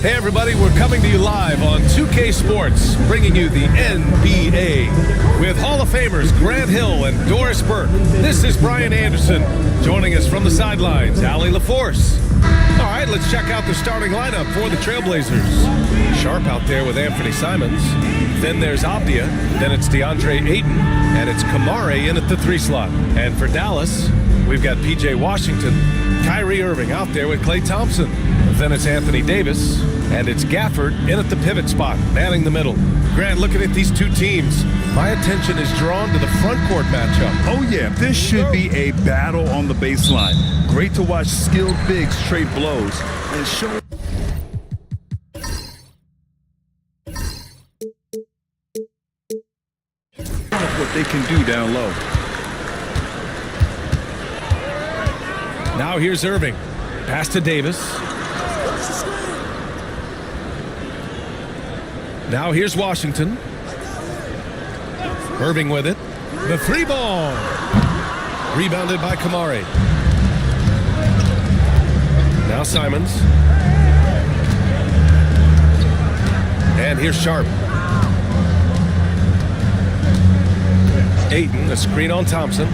Hey everybody, we're coming to you live on 2K Sports, bringing you the NBA with Hall of Famers Grant Hill and Doris Burke. This is Brian Anderson. Joining us from the sidelines, Allie LaForce. All right, let's check out the starting lineup for the Trailblazers. Sharp out there with Anthony Simons. Then there's Abdia. Then it's DeAndre Ayton. And it's Kamare in at the 3 slot. And for Dallas, we've got P.J. Washington. Kyrie Irving out there with Klay Thompson. Then it's Anthony Davis, and it's Gafford in at the pivot spot, manning the middle. Grant, looking at these two teams, my attention is drawn to the front court matchup. Oh yeah, this should be a battle on the baseline. Great to watch skilled bigs trade blows and show what they can do down low. Now here's Irving. Pass to Davis. Now here's Washington. Irving with it. The 3 ball. Rebounded by Kamare. Now Simons. And here's Sharp. Ayton, a screen on Thompson.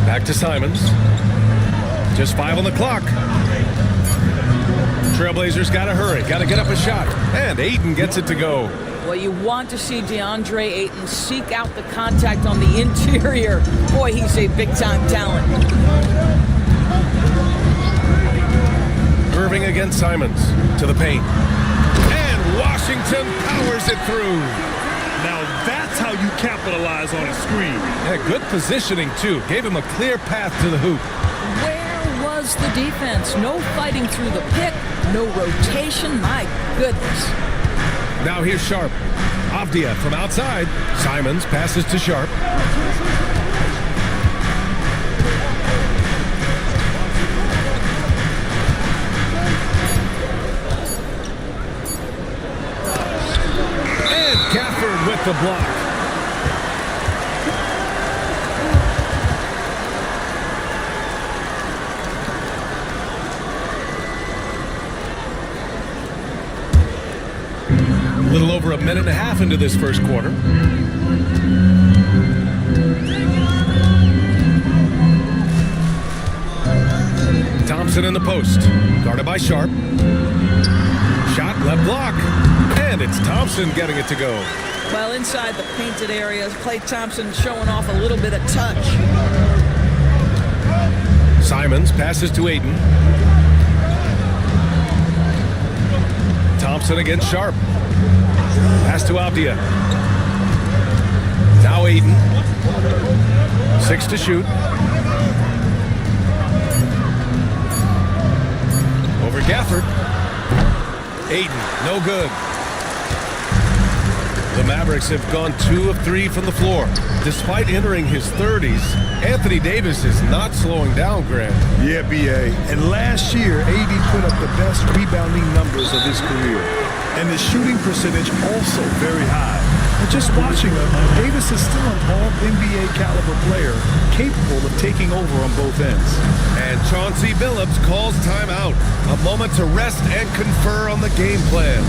Back to Simons. Just 5 on the clock. Trailblazers got to hurry, got to get up a shot, and Ayton gets it to go. Well, you want to see DeAndre Ayton seek out the contact on the interior. Boy, he's a big-time talent. Irving against Simons to the paint. And Washington powers it through. Now that's how you capitalize on a screen. Yeah, good positioning, too. Gave him a clear path to the hoop. Where was the defense? No fighting through the pick, no rotation. My goodness. Now here's Sharp. Avdia from outside. Simons passes to Sharp. And Gafford with the block. A little over a minute and a half into this first quarter. Thompson in the post. Guarded by Sharp. Shot, left block. And it's Thompson getting it to go. Well, inside the painted area, Klay Thompson showing off a little bit of touch. Simons passes to Ayton. Thompson against Sharp. Pass to Abdia. Now Ayton. 6 to shoot. Over Gafford. Ayton, no good. The Mavericks have gone 2 of 3 from the floor. Despite entering his 30s, Anthony Davis is not slowing down, Grant. Yeah, B.A. And last year, AD put up the best rebounding numbers of his career. And the shooting percentage also very high. And just watching him, Davis is still an all-NBA caliber player, capable of taking over on both ends. And Chauncey Billups calls timeout. A moment to rest and confer on the game plan.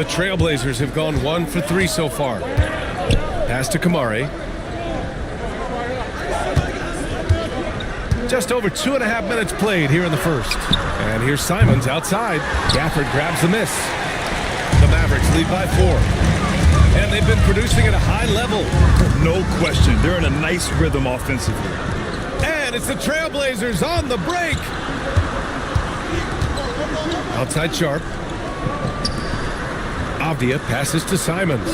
The Trailblazers have gone 1 for 3 so far. Pass to Kamari. Just over 2.5 minutes played here in the first. And here's Simons outside. Gafford grabs the miss. The Mavericks lead by 4. And they've been producing at a high level. No question. They're in a nice rhythm offensively. And it's the Trailblazers on the break. Outside Sharp. Avdia passes to Simons.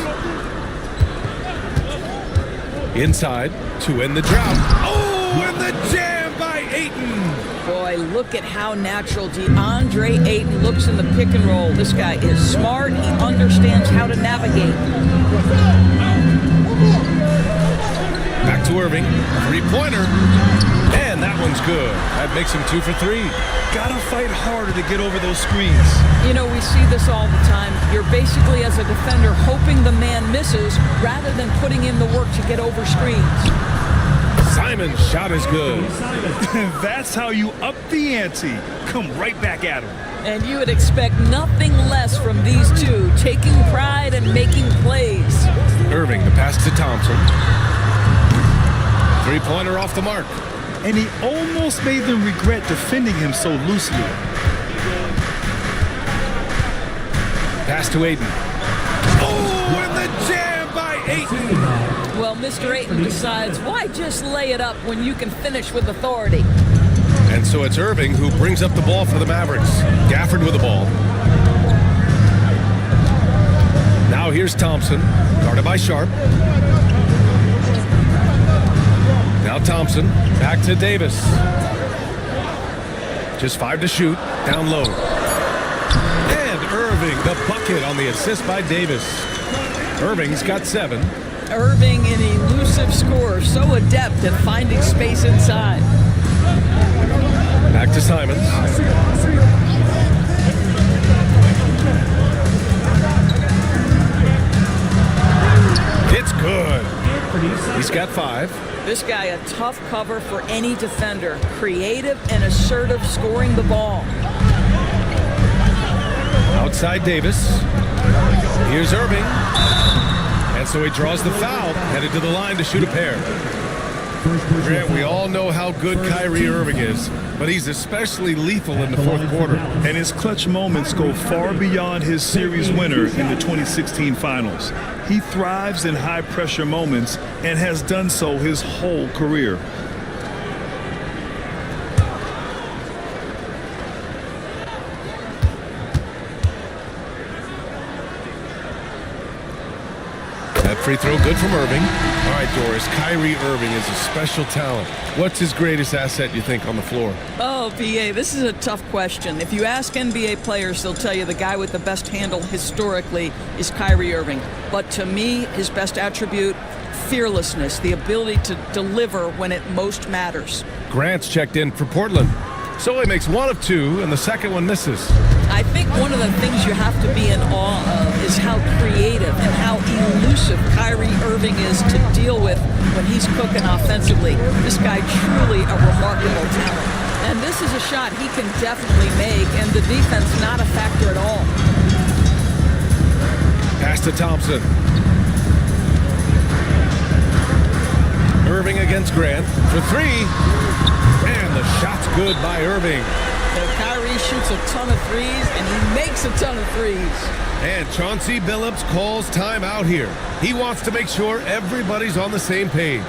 Inside to end the drought. Oh, and the jam by Ayton. Boy, look at how natural DeAndre Ayton looks in the pick and roll. This guy is smart. He understands how to navigate. Back to Irving. Three-pointer. And that one's good. That makes him 2 for 3. Gotta fight harder to get over those screens. You know, we see this all the time. You're basically, as a defender, hoping the man misses rather than putting in the work to get over screens. Simon's shot is good. That's how you up the ante. Come right back at him. And you would expect nothing less from these two, taking pride and making plays. Irving, the pass to Thompson. Three-pointer off the mark. And he almost made them regret defending him so loosely. Pass to Ayton. Oh, and the jam by Ayton. Well, Mr. Ayton decides, why just lay it up when you can finish with authority? And so it's Irving who brings up the ball for the Mavericks. Gafford with the ball. Now here's Thompson, guarded by Sharp. Now Thompson, back to Davis. Just 5 to shoot, down low. And Irving, the bucket on the assist by Davis. Irving's got 7. Irving, an elusive scorer, so adept at finding space inside. Back to Simons. It's good. He's got 5. This guy, a tough cover for any defender. Creative and assertive scoring the ball. Outside Davis. Here's Irving. And so he draws the foul, headed to the line to shoot a pair. Grant, we all know how good Kyrie Irving is, but he's especially lethal in the fourth quarter. And his clutch moments go far beyond his series winner in the 2016 finals. He thrives in high-pressure moments and has done so his whole career. That free throw good from Irving. All right, Doris, Kyrie Irving is a special talent. What's his greatest asset, you think, on the floor? Oh, BA, this is a tough question. If you ask NBA players, they'll tell you the guy with the best handle historically is Kyrie Irving. But to me, his best attribute, fearlessness, the ability to deliver when it most matters. Grant's checked in for Portland. So he makes 1 of 2, and the second one misses. I think one of the things you have to be in awe of is how creative and how elusive Kyrie Irving is to deal with when he's cooking offensively. This guy truly a remarkable talent. And this is a shot he can definitely make, and the defense not a factor at all. Pass to Thompson. Irving against Grant for 3. And the shot's good by Irving. So Kyrie shoots a ton of threes, and he makes a ton of threes. And Chauncey Billups calls timeout here. He wants to make sure everybody's on the same page.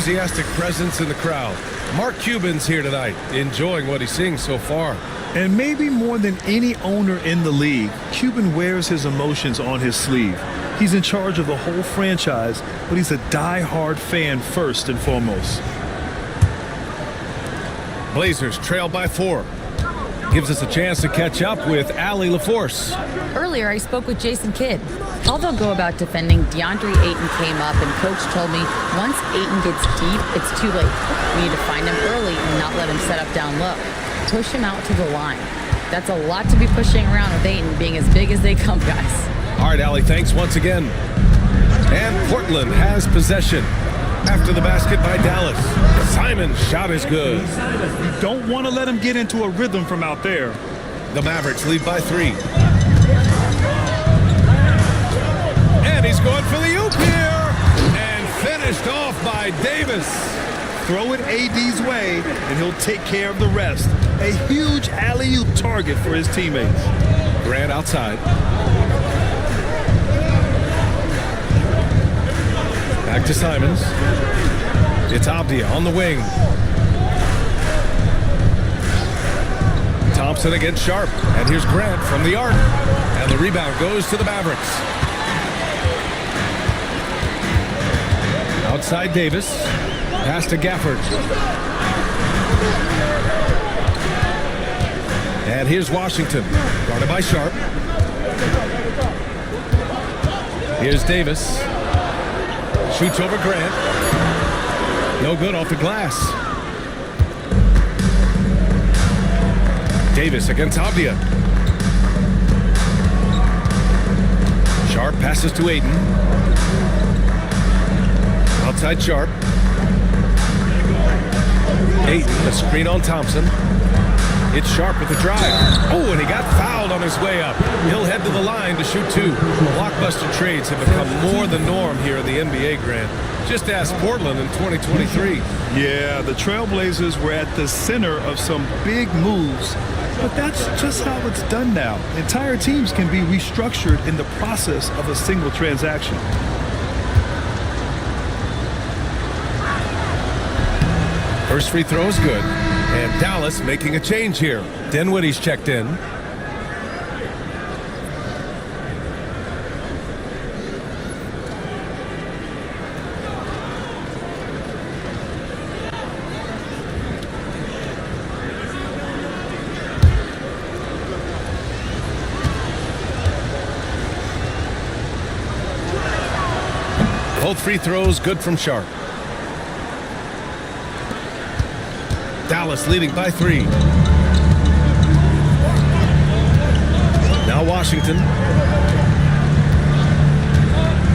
enthusiastic presence in the crowd. Mark Cuban's here tonight, enjoying what he's seeing so far. And maybe more than any owner in the league, Cuban wears his emotions on his sleeve. He's in charge of the whole franchise, but he's a die-hard fan first and foremost. Blazers trail by 4. Gives us a chance to catch up with Allie LaForce. Earlier, I spoke with Jason Kidd. How they'll go about defending DeAndre Ayton came up, and Coach told me once Ayton gets deep, it's too late. We need to find him early and not let him set up down low. Push him out to the line. That's a lot to be pushing around with Ayton being as big as they come, guys. All right, Allie, thanks once again. And Portland has possession after the basket by Dallas. Simon's shot is good. You don't want to let him get into a rhythm from out there. The Mavericks lead by 3. And he's going for the oop here. And finished off by Davis. Throw it AD's way, and he'll take care of the rest. A huge alley-oop target for his teammates. Grant outside. Back to Simons. It's Abdia on the wing. Thompson against Sharp. And here's Grant from the arc. And the rebound goes to the Mavericks. Outside Davis. Pass to Gafford. And here's Washington. Guarded by Sharp. Here's Davis. Shoots over Grant. No good off the glass. Davis against Abdia. Sharp passes to Ayton. Outside Sharp. Ayton, a screen on Thompson. It's Sharp with the drive. Oh, and he got fouled on his way up. He'll head to the line to shoot 2. Blockbuster trades have become more the norm here in the NBA, Grant. Just ask Portland in 2023. Yeah, the Trailblazers were at the center of some big moves, but that's just how it's done now. Entire teams can be restructured in the process of a single transaction. First free throw is good. And Dallas making a change here. Dinwiddie's checked in. Both free throws good from Sharp. Dallas leading by 3. Now Washington.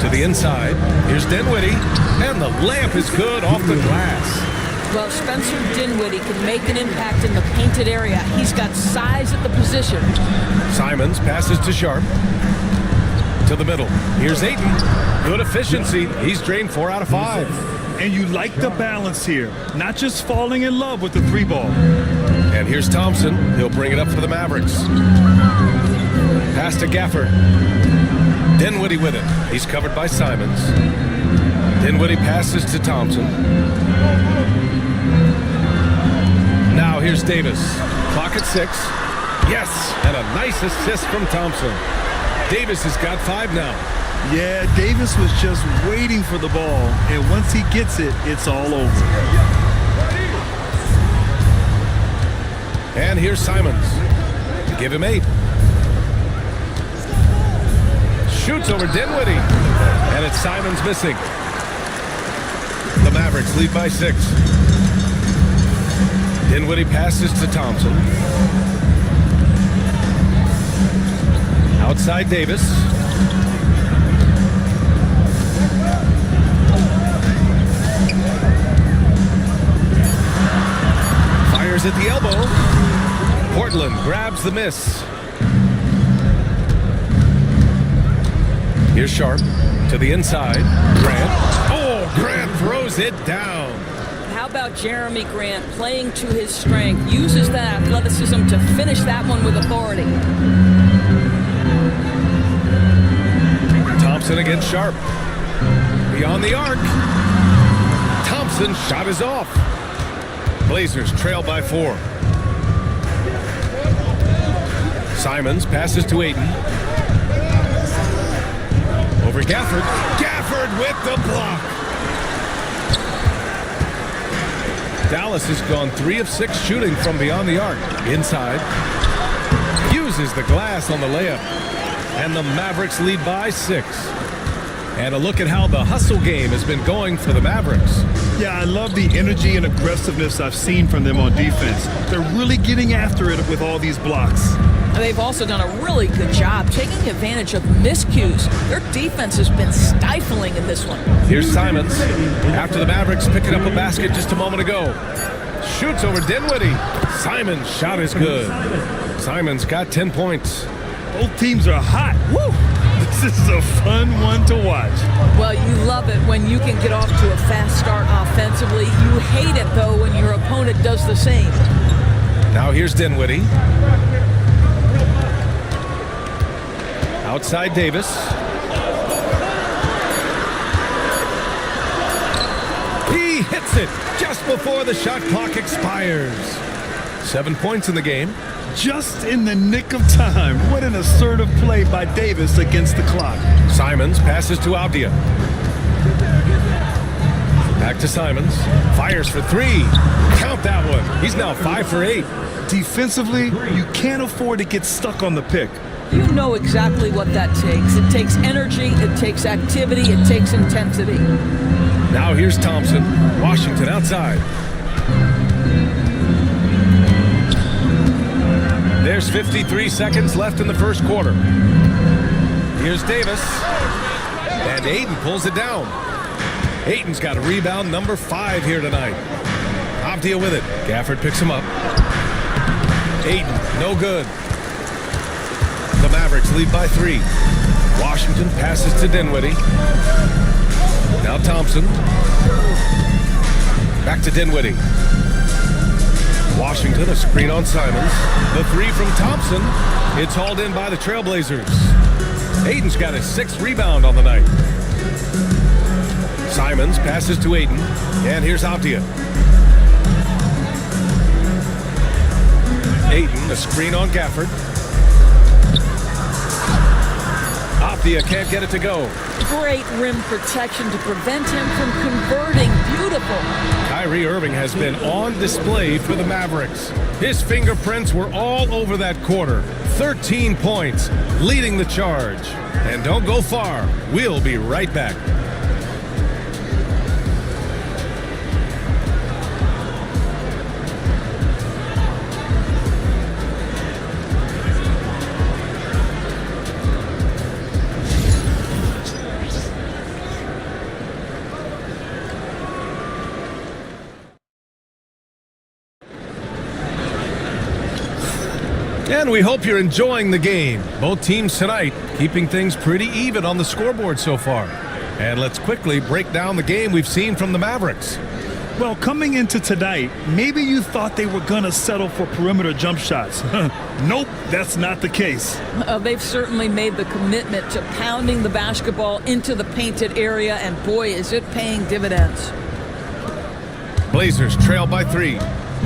To the inside. Here's Dinwiddie. And the layup is good off the glass. Well, Spencer Dinwiddie can make an impact in the painted area. He's got size at the position. Simons passes to Sharp. To the middle. Here's Ayton. Good efficiency. He's drained 4 out of 5. And you like the balance here. Not just falling in love with the 3-ball. And here's Thompson. He'll bring it up for the Mavericks. Pass to Gafford. Dinwiddie with it. He's covered by Simons. Dinwiddie passes to Thompson. Now here's Davis. Clock at 6. Yes, and a nice assist from Thompson. Davis has got 5 now. Yeah, Davis was just waiting for the ball, and once he gets it, it's all over. And here's Simons. Give him 8. Shoots over Dinwiddie. And it's Simons missing. The Mavericks lead by 6. Dinwiddie passes to Thompson. Outside Davis. Fires at the elbow. Portland grabs the miss. Here's Sharp to the inside. Grant. Oh, Grant throws it down. How about Jeremy Grant playing to his strength, uses that athleticism to finish that one with authority. Thompson against Sharp. Beyond the arc. Thompson Thompson's shot is off. Blazers trail by 4. Simons passes to Ayton. Over Gafford. Gafford with the block. Dallas has gone 3 of 6 shooting from beyond the arc. Inside. Uses the glass on the layup. And the Mavericks lead by 6. And a look at how the hustle game has been going for the Mavericks. Yeah, I love the energy and aggressiveness I've seen from them on defense. They're really getting after it with all these blocks. They've also done a really good job taking advantage of miscues. Their defense has been stifling in this one. Here's Simons. After the Mavericks picking up a basket just a moment ago. Shoots over Dinwiddie. Simons' shot is good. Simons got 10 points. Both teams are hot. Woo! This is a fun one to watch. Well, you love it when you can get off to a fast start offensively. You hate it, though, when your opponent does the same. Now here's Dinwiddie. Outside Davis. He hits it just before the shot clock expires. 7 points in the game. Just in the nick of time. What an assertive play by Davis against the clock. Simons passes to Avdia. Back to Simons. Fires for 3. Count that one. He's now 5 for 8. Defensively, you can't afford to get stuck on the pick. You know exactly what that takes. It takes energy, it takes activity, it takes intensity. Now here's Thompson. Washington outside. There's 53 seconds left in the first quarter. Here's Davis. And Ayton pulls it down. Ayton's got a rebound number 5 here tonight. Avdia with it. Gafford picks him up. Ayton, no good. The Mavericks lead by 3. Washington passes to Dinwiddie. Now Thompson. Back to Dinwiddie. Washington, a screen on Simons. The 3 from Thompson. It's hauled in by the Trailblazers. Ayton's got his 6th rebound on the night. Simons passes to Ayton. And here's Avdia. Ayton, a screen on Gafford. Avdia can't get it to go. Great rim protection to prevent him from converting. Beautiful. Kyrie Irving has been on display for the Mavericks. His fingerprints were all over that quarter. 13 points, leading the charge. And don't go far. We'll be right back. And we hope you're enjoying the game. Both teams tonight keeping things pretty even on the scoreboard so far. And let's quickly break down the game we've seen from the Mavericks. Well, coming into tonight, maybe you thought they were going to settle for perimeter jump shots. Nope, that's not the case. They've certainly made the commitment to pounding the basketball into the painted area, and boy, is it paying dividends. Blazers trail by 3.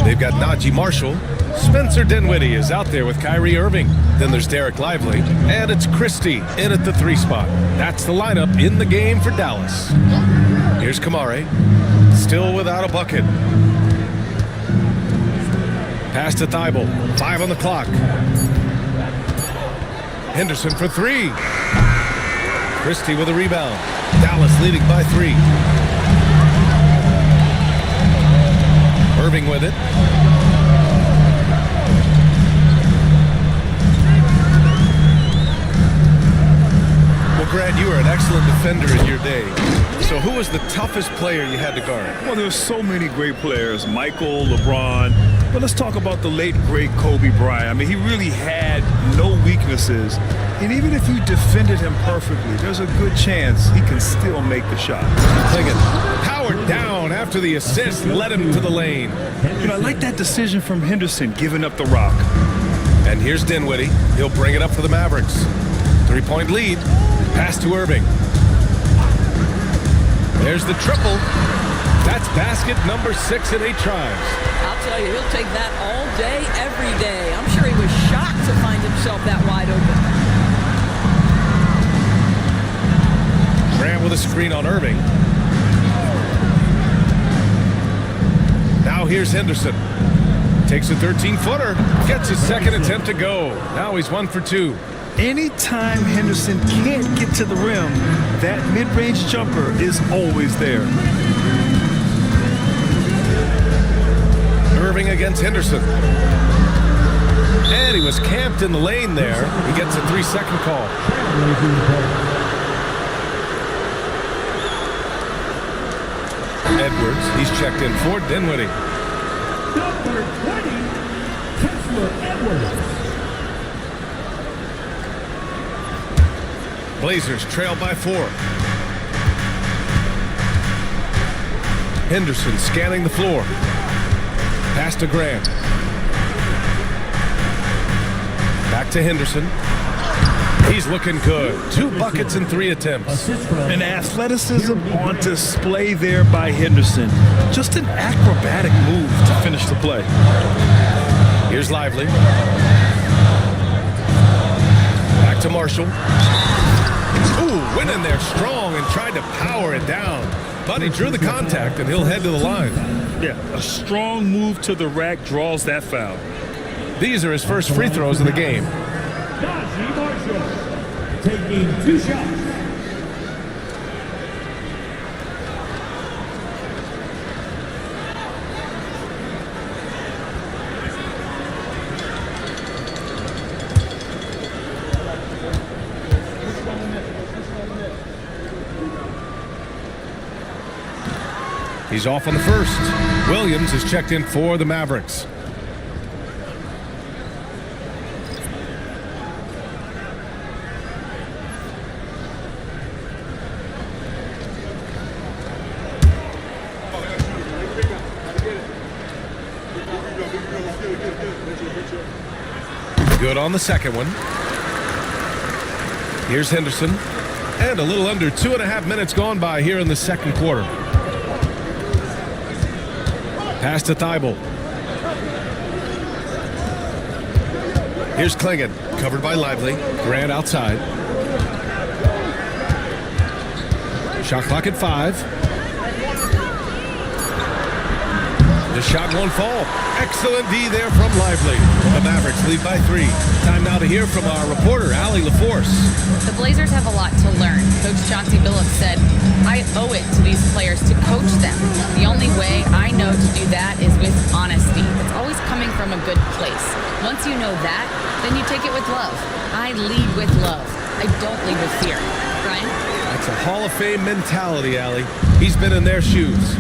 They've got Najee Marshall. Spencer Dinwiddie is out there with Kyrie Irving. Then there's Derek Lively. And it's Christie in at the 3 spot. That's the lineup in the game for Dallas. Here's Kamare. Still without a bucket. Pass to Thibault. 5 on the clock. Henderson for 3. Christie with a rebound. Dallas leading by 3. Irving with it. Well, Grant, you were an excellent defender in your day. So who was the toughest player you had to guard? Well, there's so many great players. Michael, LeBron. But let's talk about the late, great Kobe Bryant. I mean, he really had no weaknesses. And even if you defended him perfectly, there's a good chance he can still make the shot. Liggett powered down after the assist led him to the lane. You know, I like that decision from Henderson, giving up the rock. And here's Dinwiddie. He'll bring it up for the Mavericks. 3-point lead. Pass to Irving. There's the triple. That's basket number 6 in 8 tries. I'll tell you, he'll take that all day, every day. I'm sure he was shocked to find himself that wide open. Grant with a screen on Irving. Now here's Henderson. Takes a 13-footer. Gets his second attempt to go. Now he's 1 for 2. Anytime Henderson can't get to the rim, that mid-range jumper is always there. Irving against Henderson. And he was camped in the lane there. He gets a 3-second call. Edwards, he's checked in for Dinwiddie. Number 20, Kessler Edwards. Blazers trail by 4. Henderson scanning the floor. Pass to Grant. Back to Henderson. He's looking good. 2 buckets and 3 attempts. And athleticism on display there by Henderson. Just an acrobatic move to finish the play. Here's Lively. Back to Marshall. Ooh, went in there strong and tried to power it down. But he drew the contact, and he'll head to the line. Yeah, a strong move to the rack draws that foul. These are his first free throws of the game. Najee Marshall taking 2 shots. He's off on the first. Williams is checked in for the Mavericks. Good on the second one. Here's Henderson. And a little under 2.5 minutes gone by here in the second quarter. Pass to Thibault. Here's Klingon, covered by Lively. Grant outside. Shot clock at 5. The shot won't fall. Excellent D there from Lively. The Mavericks lead by 3. Time now to hear from our reporter, Allie LaForce. The Blazers have a lot to learn. Coach Chauncey Billups said, I owe it to these players to coach them. The only way I know to do that is with honesty. It's always coming from a good place. Once you know that, then you take it with love. I lead with love. I don't lead with fear. Brian? That's a Hall of Fame mentality, Allie. He's been in their shoes.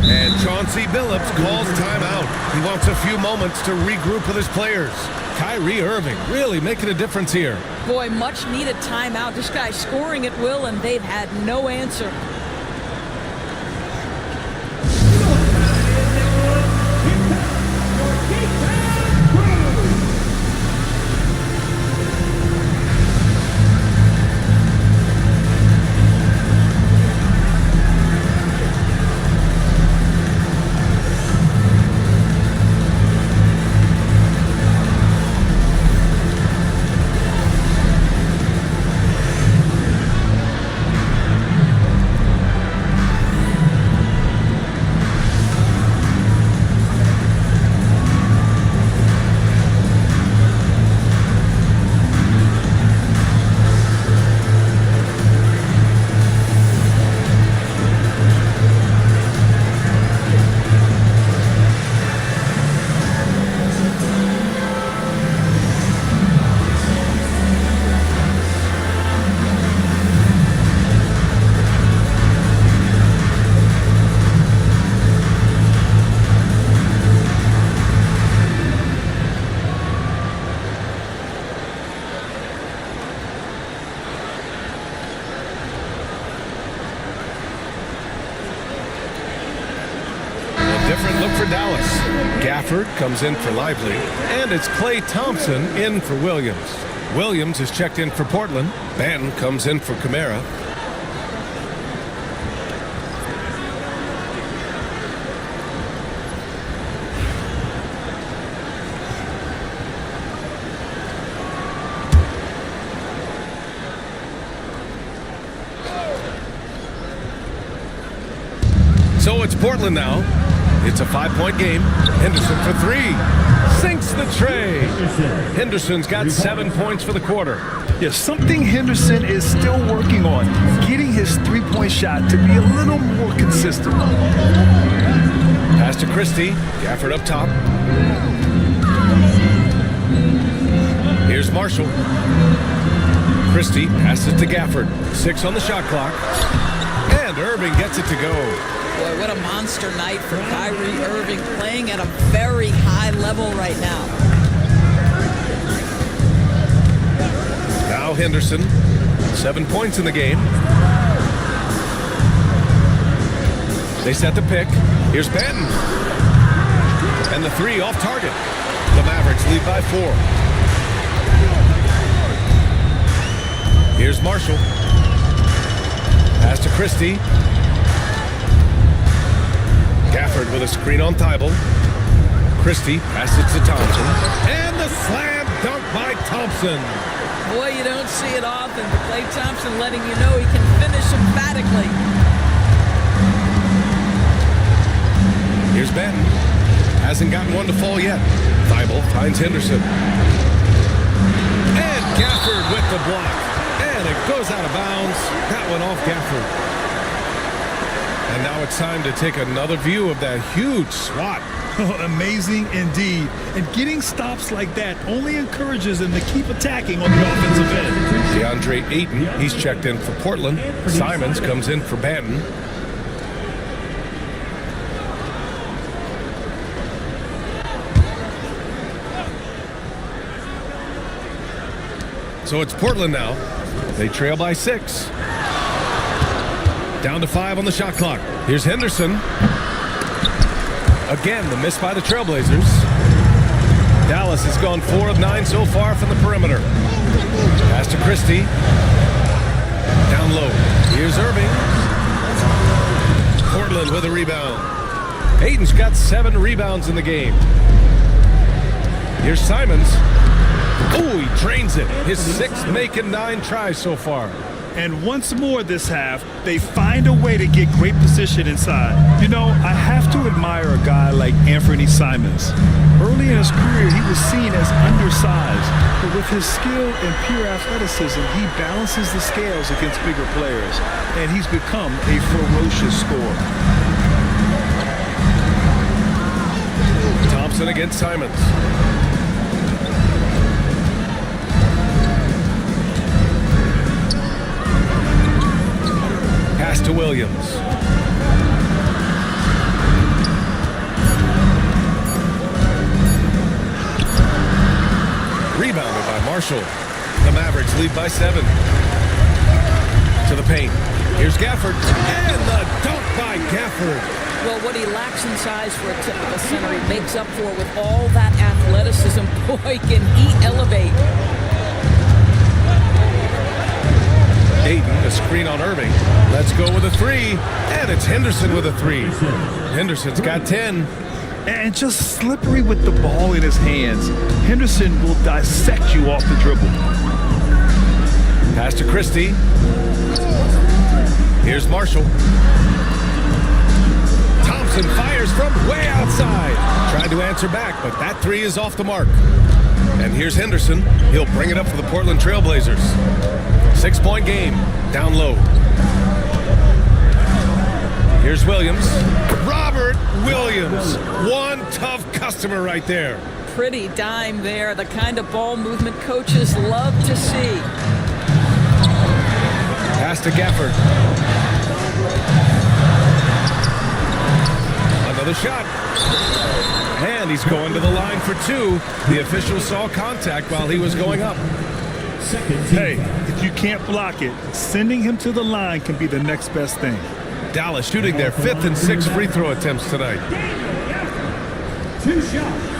And Chauncey Billups calls timeout. He wants a few moments to regroup with his players. Kyrie Irving really making a difference here. Boy, much needed timeout. This guy's scoring at will, and they've had no answer. Different look for Dallas. Gafford comes in for Lively, and it's Klay Thompson in for Williams. Williams is checked in for Portland. Banton comes in for Kamara. it's Portland now. It's a 5-point game. Henderson for 3. Sinks the tray. Henderson's got 7 points for the quarter. Yeah, something Henderson is still working on, getting his three-point shot to be a little more consistent. Pass to Christie. Gafford up top. Here's Marshall. Christie passes to Gafford. 6 on the shot clock. And Irving gets it to go. Boy, what a monster night for Kyrie Irving, playing at a very high level right now. Now Henderson, 7 points in the game. They set the pick. Here's Benton. And the 3 off target. The Mavericks lead by 4. Here's Marshall. Pass to Christie. Gafford with a screen on Thibault. Christie passes to Thompson. And the slam dunk by Thompson. Boy, you don't see it often. Klay Thompson letting you know he can finish emphatically. Here's Benton. Hasn't gotten one to fall yet. Thibault finds Henderson. And Gafford with the block. And it goes out of bounds. That one off Gafford. And now it's time to take another view of that huge swat. Amazing indeed. And getting stops like that only encourages them to keep attacking on the offensive end. DeAndre Ayton, he's checked in for Portland. Simons comes in for Banton. So it's Portland now. They trail by 6. Down to 5 on the shot clock. Here's Henderson. Again, the miss by the Trailblazers. Dallas has gone 4 of 9 so far from the perimeter. Pass to Christie. Down low. Here's Irving. Portland with a rebound. Ayton's got 7 rebounds in the game. Here's Simons. Oh, he drains it. His 6th make in 9 tries so far. And once more this half, they find a way to get great position inside. You know, I have to admire a guy like Anthony Simons. Early in his career, he was seen as undersized, but with his skill and pure athleticism, he balances the scales against bigger players, and he's become a ferocious scorer. Thompson against Simons. Pass to Williams. Rebounded by Marshall. The Mavericks lead by 7. To the paint. Here's Gafford. And the dunk by Gafford. Well, what he lacks in size for a typical center, he makes up for with all that athleticism. Boy, can he elevate. Ayton, a screen on Irving. Let's go with a 3. And it's Henderson with a 3. Henderson's got 10. And just slippery with the ball in his hands. Henderson will dissect you off the dribble. Pass to Christie. Here's Marshall. Thompson fires from way outside. Tried to answer back, but that 3 is off the mark. And here's Henderson. He'll bring it up for the Portland Trailblazers. 6-point game. Down low. Here's Williams. Robert Williams. One tough customer right there. Pretty dime there. The kind of ball movement coaches love to see. Pass to Gafford. Another shot. And he's going to the line for 2. The official saw contact while he was going up. Hey, if you can't block it, sending him to the line can be the next best thing. Dallas shooting their 5th and 6th free throw attempts tonight. 2 shots.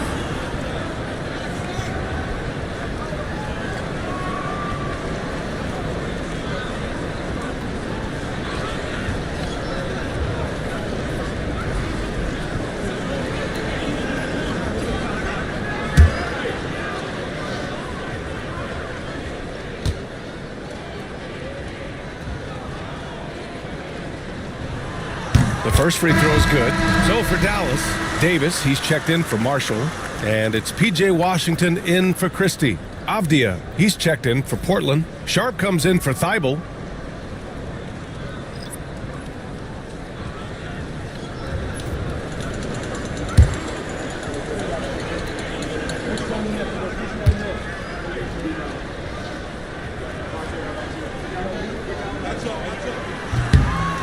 The first free throw is good. So for Dallas, Davis, he's checked in for Marshall. And it's P.J. Washington in for Christie. Avdia, he's checked in for Portland. Sharp comes in for Thibault.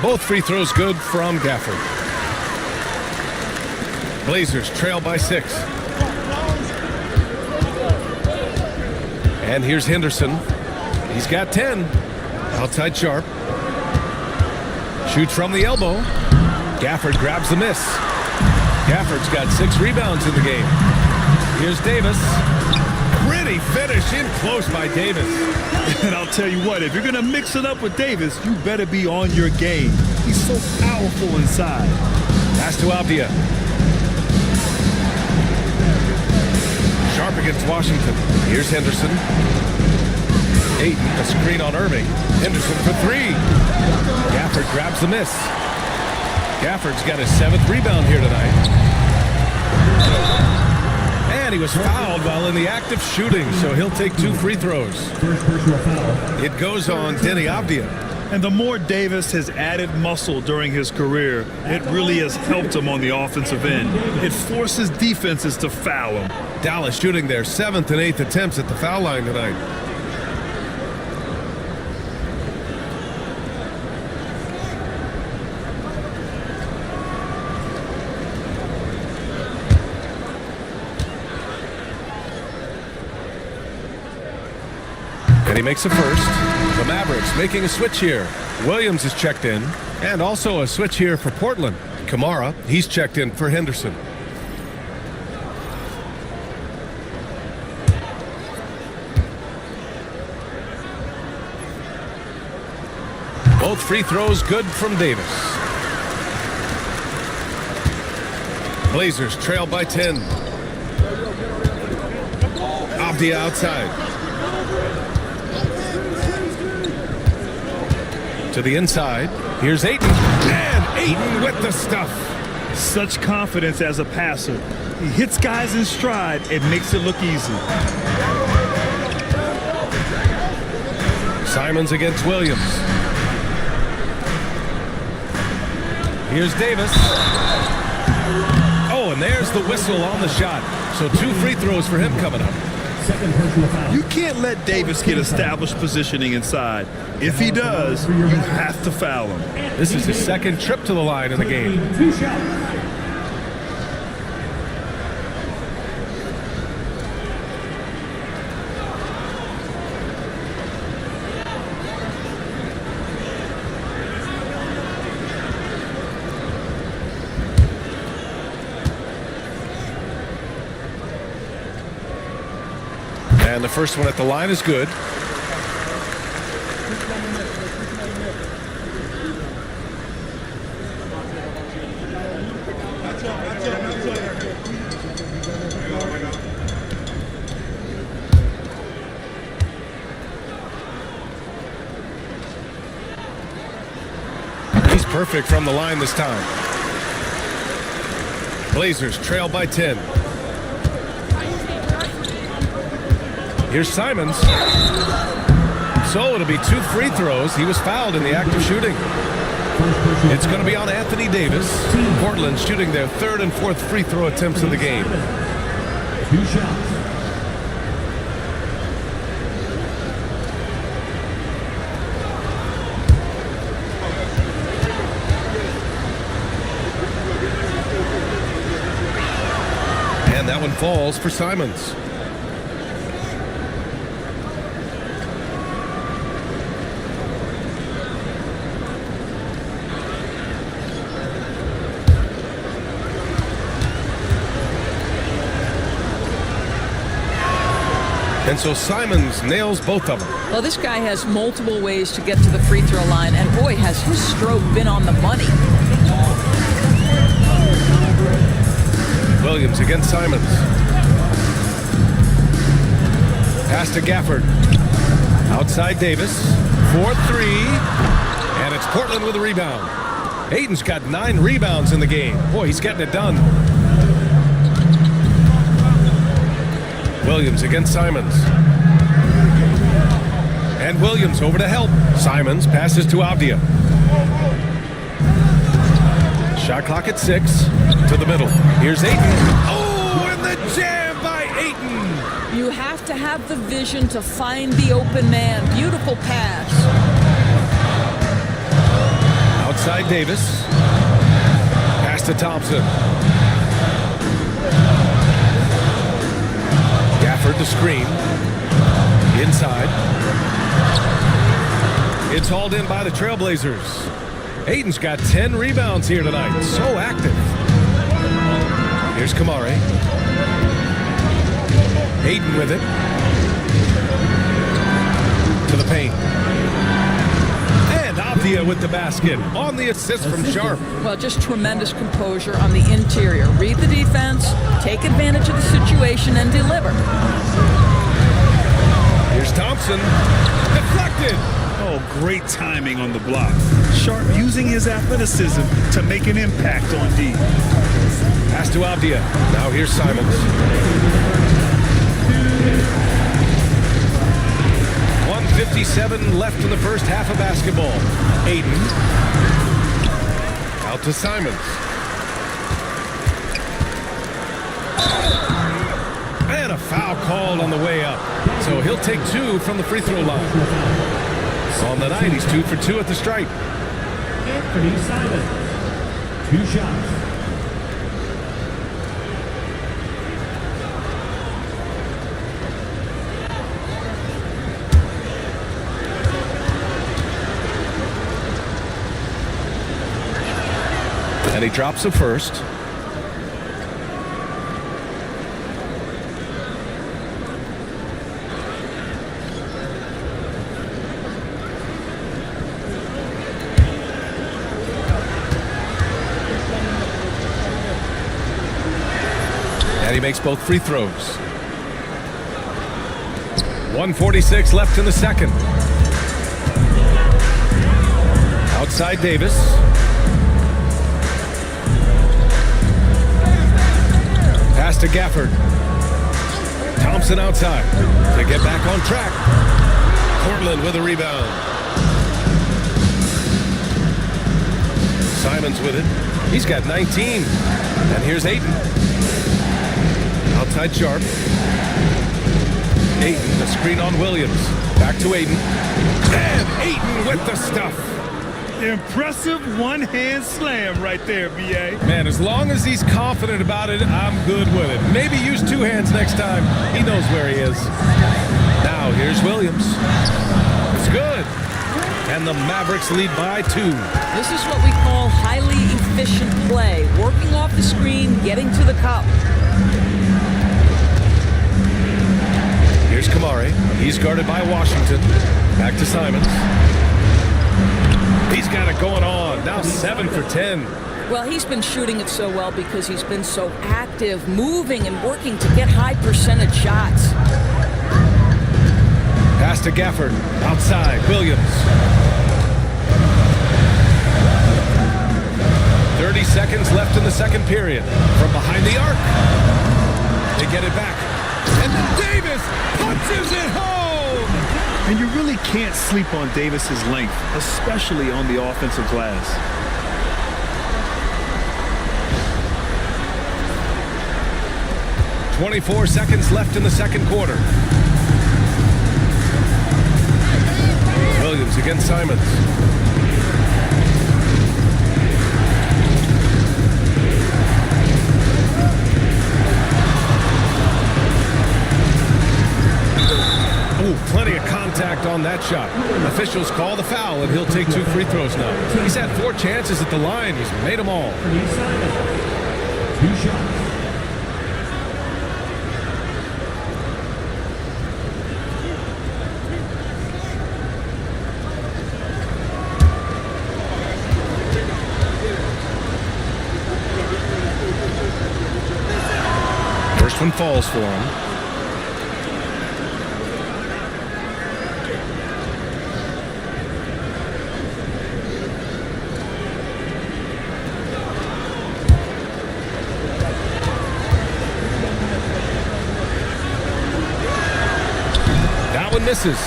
Both free throws good from Gafford. Blazers trail by 6. And here's Henderson. He's got 10. Outside Sharp. Shoots from the elbow. Gafford grabs the miss. Gafford's got 6 rebounds in the game. Here's Davis. Pretty finish in close by Davis. And I'll tell you what, if you're going to mix it up with Davis, you better be on your game. He's so powerful inside. Pass to Avdia. Sharp against Washington. Here's Henderson. Ayton, a screen on Irving. Henderson for 3. Gafford grabs the miss. Gafford's got his 7th rebound here tonight. And he was fouled while in the act of shooting, so he'll take 2 free throws. It goes on Denny Avdia. And the more Davis has added muscle during his career, it really has helped him on the offensive end. It forces defenses to foul him. Dallas shooting their 7th and 8th attempts at the foul line tonight. And he makes a first. The Mavericks making a switch here. Williams is checked in. And also a switch here for Portland. Kamara, he's checked in for Henderson. Both free throws good from Davis. Blazers trail by 10. Avdia outside. To the inside. Here's Ayton. And Ayton with the stuff. Such confidence as a passer. He hits guys in stride. It makes it look easy. Simons against Williams. Here's Davis. Oh, and there's the whistle on the shot. So 2 free throws for him coming up. You can't let Davis get established positioning inside. If he does, you have to foul him. This is his 2nd trip to the line in the game. 2 shots. And the first one at the line is good. He's perfect from the line this time. Blazers trail by 10. Here's Simons. So it'll be 2 free throws. He was fouled in the act of shooting. It's going to be on Anthony Davis. Portland shooting their 3rd and 4th free throw attempts of the game. 2 shots. And that one falls for Simons. And so Simons nails both of them. Well, this guy has multiple ways to get to the free throw line, and boy, has his stroke been on the money. Williams against Simons. Pass to Gafford. Outside Davis. 4-3. And it's Portland with a rebound. Aiton's got 9 rebounds in the game. Boy, he's getting it done. Williams against Simons. And Williams over to help. Simons passes to Avdia. Shot clock at 6. To the middle. Here's Ayton. Oh, and the jam by Ayton. You have to have the vision to find the open man. Beautiful pass. Outside Davis. Pass to Thompson. Gafford to screen. Inside. It's hauled in by the Trailblazers. Ayton's got 10 rebounds here tonight. So active. Here's Kamari. Ayton with it. To the paint. And Avdia with the basket. On the assist from Sharp. Well, just tremendous composure on the interior. Read the defense, take advantage of the situation, and deliver. Here's Thompson. Deflected. Oh, great timing on the block. Sharp using his athleticism to make an impact on D. Pass to Avdia. Now here's Simons. 1:57 left in the first half of basketball. Ayton. Out to Simons. And a foul called on the way up. So he'll take 2 from the free throw line. On the night, he's 2 for 2 at the stripe. Anthony Simons. 2 shots. And he drops the first. And he makes both free throws. 1:46 left in the second. Outside Davis. Pass to Gafford. Thompson outside to get back on track. Cortland with a rebound. Simons with it. He's got 19. And here's Ayton. Outside Sharp. Ayton, the screen on Williams. Back to Ayton. And Ayton with the stuff. Impressive one-hand slam right there, B.A. Man, as long as he's confident about it, I'm good with it. Maybe use 2 hands next time. He knows where he is. Now, here's Williams. It's good. And the Mavericks lead by 2. This is what we call highly efficient play. Working off the screen, getting to the cup. Here's Kamari. He's guarded by Washington. Back to Simons. He's got it going on. Now 7 for 10. Well, he's been shooting it so well because he's been so active, moving and working to get high percentage shots. Pass to Gafford. Outside. Williams. 30 seconds left in the second period. From behind the arc. They get it back. And then Davis punches it home. And you really can't sleep on Davis's length, especially on the offensive glass. .24 seconds left in the second quarter. Williams against Simons. Plenty of contact on that shot. Officials call the foul, and he'll take 2 free throws now. He's had 4 chances at the line. He's made them all. 2 shots. First one falls for him. That one misses.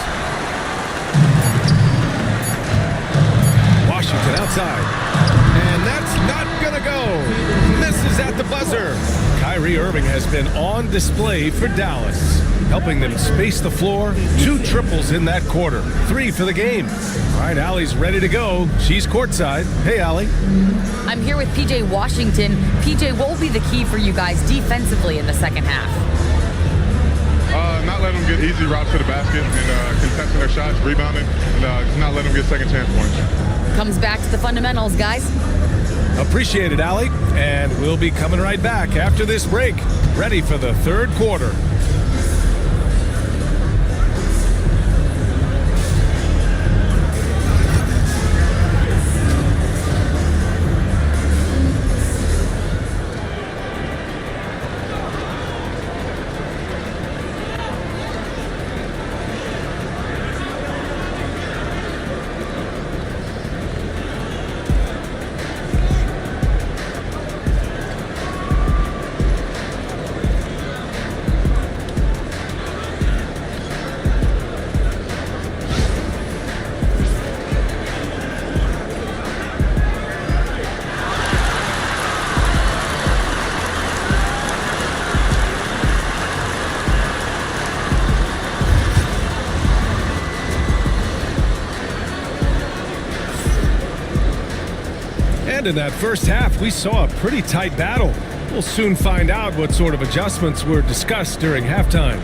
Washington outside. And that's not going to go. Misses at the buzzer. Kyrie Irving has been on display for Dallas, helping them space the floor. 2 triples in that quarter. 3 for the game. All right, Allie's ready to go. She's courtside. Hey, Allie. I'm here with PJ Washington. PJ, what will be the key for you guys defensively in the second half? Not letting them get easy routes to the basket and contesting their shots, rebounding, and not letting them get second chance points. Comes back to the fundamentals, guys. Appreciate it, Allie. And we'll be coming right back after this break. Ready for the third quarter. And in that first half, we saw a pretty tight battle. We'll soon find out what sort of adjustments were discussed during halftime.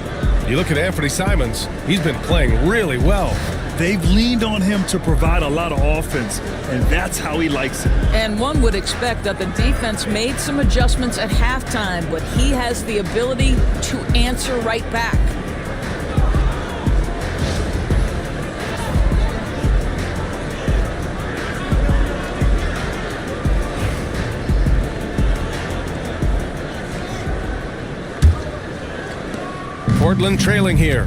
You look at Anthony Simons, he's been playing really well. They've leaned on him to provide a lot of offense, and that's how he likes it. And one would expect that the defense made some adjustments at halftime, but he has the ability to answer right back. Portland trailing here.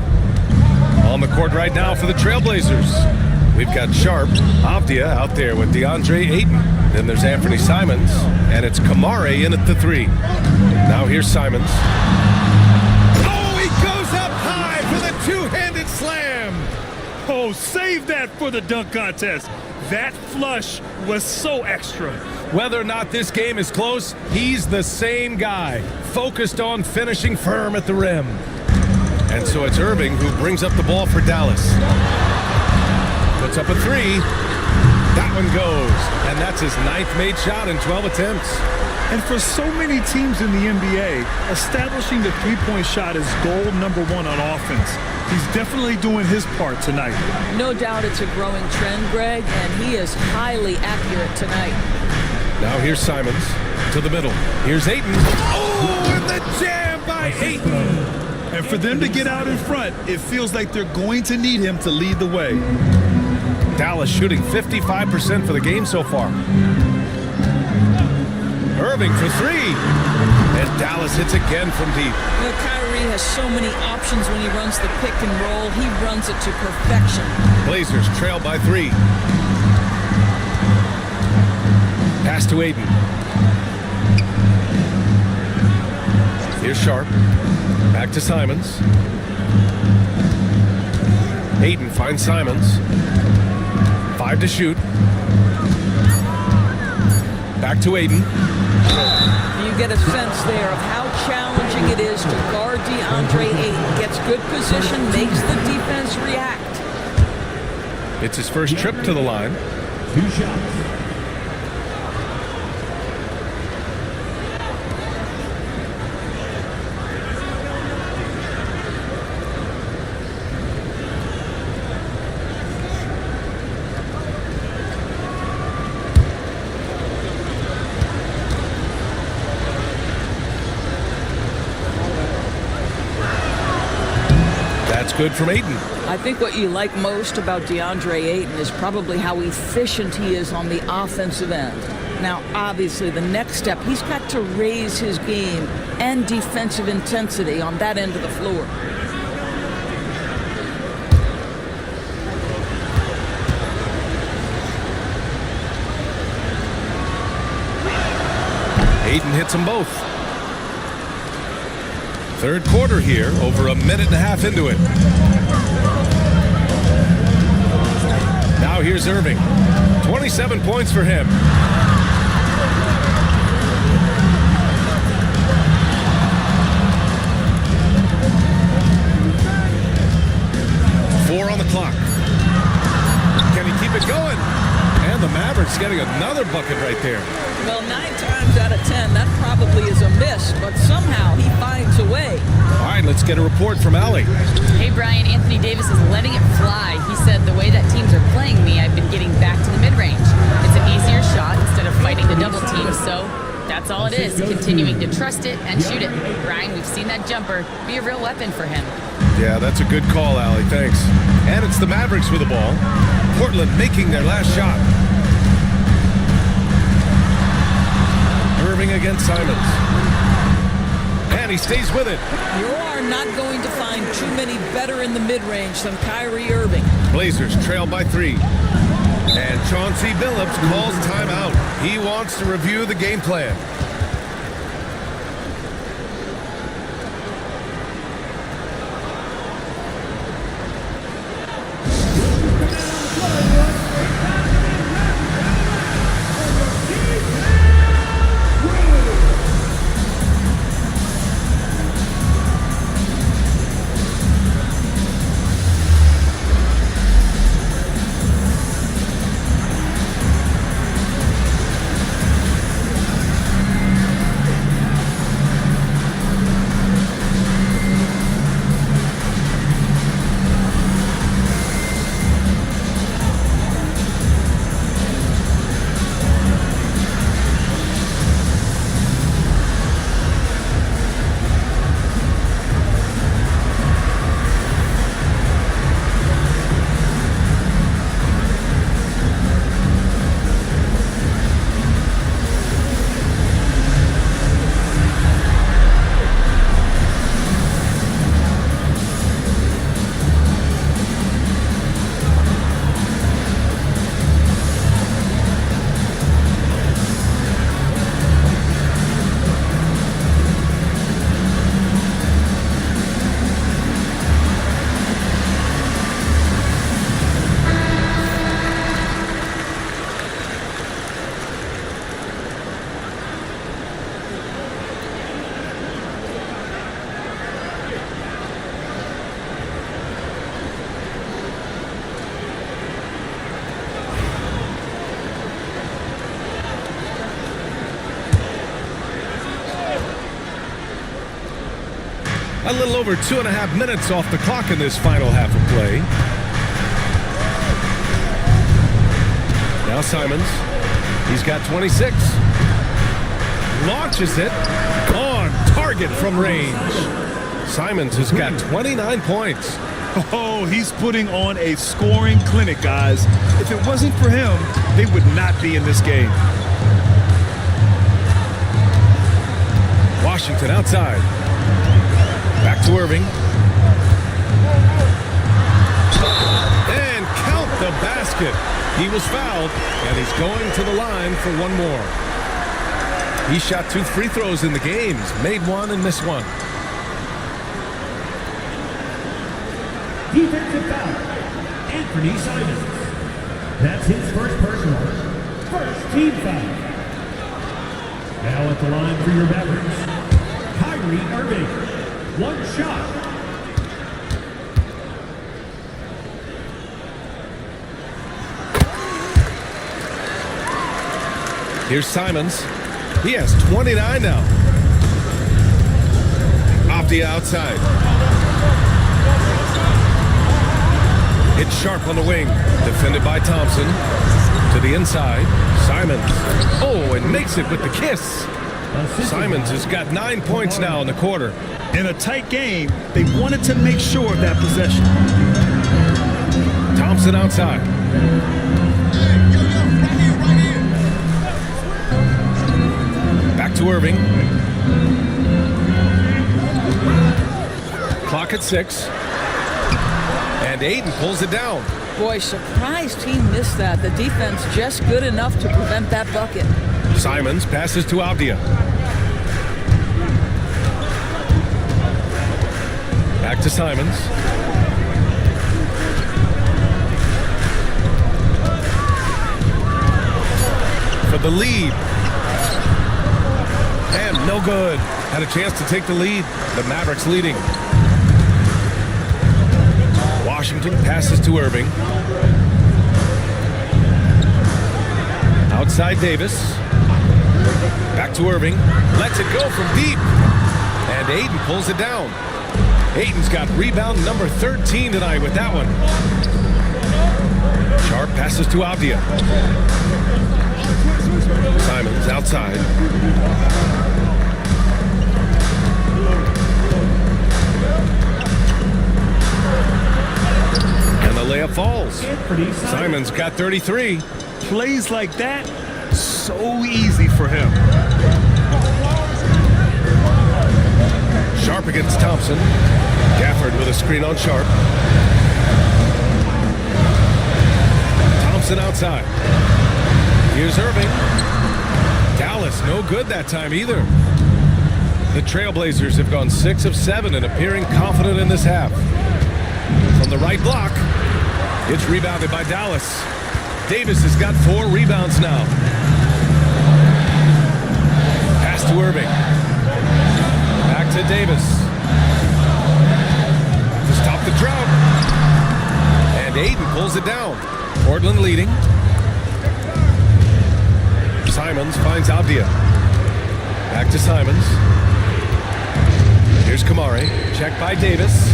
On the court right now for the Trailblazers. We've got Sharp, Avdia out there with DeAndre Ayton. Then there's Anthony Simons, and it's Kamare in at the 3. Now here's Simons. Oh, he goes up high for the two-handed slam. Oh, save that for the dunk contest. That flush was so extra. Whether or not this game is close, he's the same guy, focused on finishing firm at the rim. And so it's Irving who brings up the ball for Dallas. Puts up a 3. That one goes. And that's his 9th made shot in 12 attempts. And for so many teams in the NBA, establishing the three-point shot is goal number 1 on offense. He's definitely doing his part tonight. No doubt it's a growing trend, Greg, and he is highly accurate tonight. Now here's Simons to the middle. Here's Ayton. Oh, and the jam by Ayton. And for them to get out in front, it feels like they're going to need him to lead the way. Dallas shooting 55% for the game so far. Irving for 3. And Dallas hits again from deep. You know, Kyrie has so many options when he runs the pick and roll. He runs it to perfection. Blazers trail by 3. Pass to Ayton. Here's Sharp. Back to Simons. Ayton finds Simons. 5 to shoot. Back to Ayton. You get a sense there of how challenging it is to guard DeAndre Ayton. Gets good position, makes the defense react. It's his first trip to the line. 2 shots. Good from Ayton. I think what you like most about DeAndre Ayton is probably how efficient he is on the offensive end. Now, obviously, the next step, he's got to raise his game and defensive intensity on that end of the floor. Ayton hits them both. Third quarter here, over a minute and a half into it. Now here's Irving. 27 points for him. Four on the clock. Can he keep it going? And the Mavericks getting another bucket right there. Well, 9 times out of 10, that probably is a miss, but somehow he finds a way. All right, let's get a report from Allie. Hey, Brian, Anthony Davis is letting it fly. He said, the way that teams are playing me, I've been getting back to the mid-range. It's an easier shot instead of fighting the double team, so that's all it is, continuing to trust it and shoot it. Brian, we've seen that jumper be a real weapon for him. Yeah, that's a good call, Allie. Thanks. And it's the Mavericks with the ball. Portland making their last shot. Irving against Simons. And he stays with it. You are not going to find too many better in the mid-range than Kyrie Irving. Blazers trail by 3. And Chauncey Billups calls timeout. He wants to review the game plan. A little over 2.5 minutes off the clock in this final half of play. Now Simons. He's got 26. Launches it. On target from range. Simons has got 29 points. Oh, he's putting on a scoring clinic, guys. If it wasn't for him, they would not be in this game. Washington outside. Back to Irving. And count the basket. He was fouled, and he's going to the line for one more. He shot 2 free throws in the game. He's made one and missed one. Defensive foul, Anthony Simons. That's his first personal. First team foul. Now at the line for your Mavericks, Kyrie Irving. One shot. Here's Simons. He has 29 now. Off the outside. It's sharp on the wing. Defended by Thompson. To the inside. Simons. Oh, and makes it with the kiss. Simons has got 9 points now in the quarter. In a tight game, they wanted to make sure of that possession. Thompson outside. Back to Irving. Clock at 6. And Aiden pulls it down. Boy, surprised he missed that. The defense just good enough to prevent that bucket. Simons passes to Avdia. Back to Simons. For the lead. And no good. Had a chance to take the lead. The Mavericks leading. Washington passes to Irving. Outside Davis. Back to Irving. Lets it go from deep. And Ayton pulls it down. Ayton's got rebound number 13 tonight with that one. Sharp passes to Avdia. Simons outside. And the layup falls. Simons got 33. Plays like that, so easy for him. Sharp against Thompson. Gafford with a screen on Sharp. Thompson outside. Here's Irving. Dallas, no good that time either. The Trailblazers have gone 6 of 7 and appearing confident in this half. From the right block, it's rebounded by Dallas. Davis has got 4 rebounds now. Pass to Irving. Back to Davis. To stop the drought. And Ayton pulls it down. Portland leading. Simons finds Avdia. Back to Simons. Here's Kamari. Checked by Davis.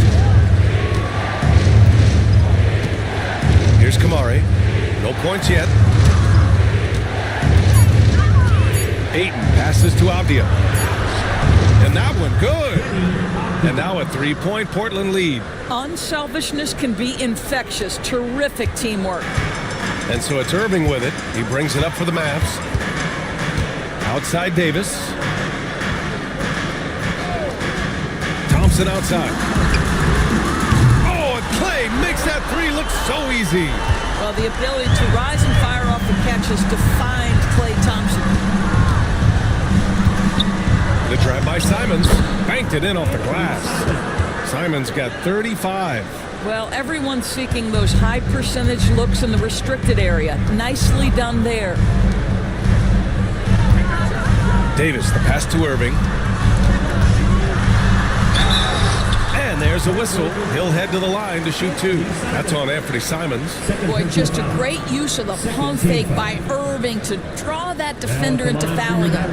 Here's Kamari. No points yet. Ayton passes to Avdia. And that one, good. And now a 3-point Portland lead. Unselfishness can be infectious. Terrific teamwork. And so it's Irving with it. He brings it up for the Mavs. Outside Davis. Thompson outside. Oh, and Clay makes that 3 look so easy. Well, the ability to rise and fire off the catches defined Klay Thompson. The drive by Simons. Banked it in off the glass. Simons got 35. Well, everyone's seeking those high percentage looks in the restricted area. Nicely done there. Davis, the pass to Irving. And there's a whistle. He'll head to the line to shoot 2. That's on Anthony Simons. Boy, just a great use of the pump fake by Irving to draw that defender into fouling him.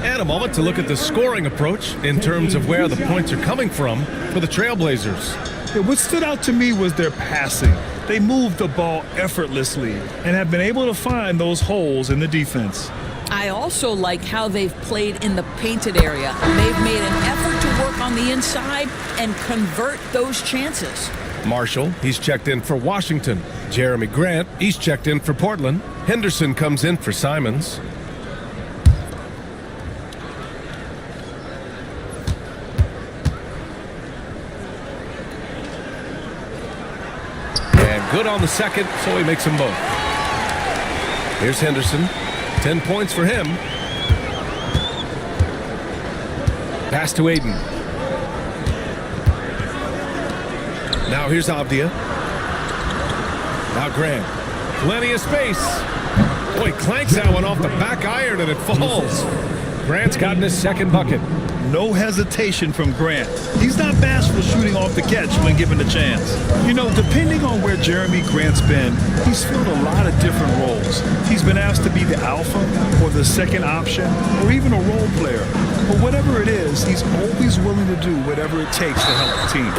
And a moment to look at the scoring approach in terms of where the points are coming from for the Trailblazers. Yeah, what stood out to me was their passing. They moved the ball effortlessly and have been able to find those holes in the defense. I also like how they've played in the painted area. They've made an effort to work on the inside and convert those chances. Marshall, he's checked in for Washington. Jeremy Grant, he's checked in for Portland. Henderson comes in for Simons. And good on the second, so he makes them both. Here's Henderson. 10 points for him. Pass to Ayton. Now here's Avdia. Now Grant. Plenty of space. Boy, clanks that one off the back iron and it falls. Grant's gotten his second bucket. No hesitation from Grant. He's not bashful shooting off the catch when given the chance. You know, depending on where Jeremy Grant's been, he's filled a lot of different roles. He's been asked to be the alpha or the second option or even a role player. But whatever it is, he's always willing to do whatever it takes to help the team.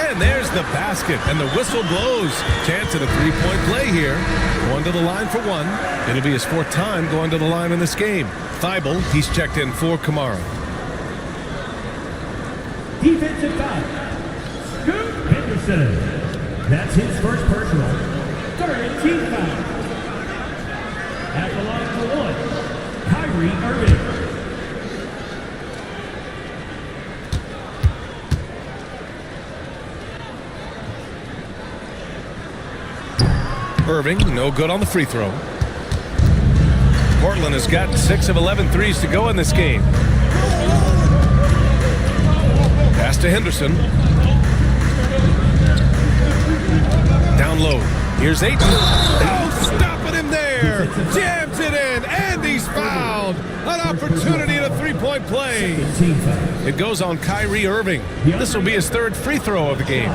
And there's the basket, and the whistle blows. Chance at a 3-point play here. Going to the line for 1. It'll be his 4th time going to the line in this game. Thibault, he's checked in for Kamara. Defensive foul. Scoot Henderson. That's his first personal. 3rd team foul. At the line for 1, Kyrie Irving. Irving, no good on the free throw. Portland has got 6 of 11 threes to go in this game. Pass to Henderson. Here's Ayton. Oh, stopping him there. Jams it in, and he's fouled. An opportunity at a three-point play. Team foul. It goes on Kyrie Irving. This will be his third free throw of the game.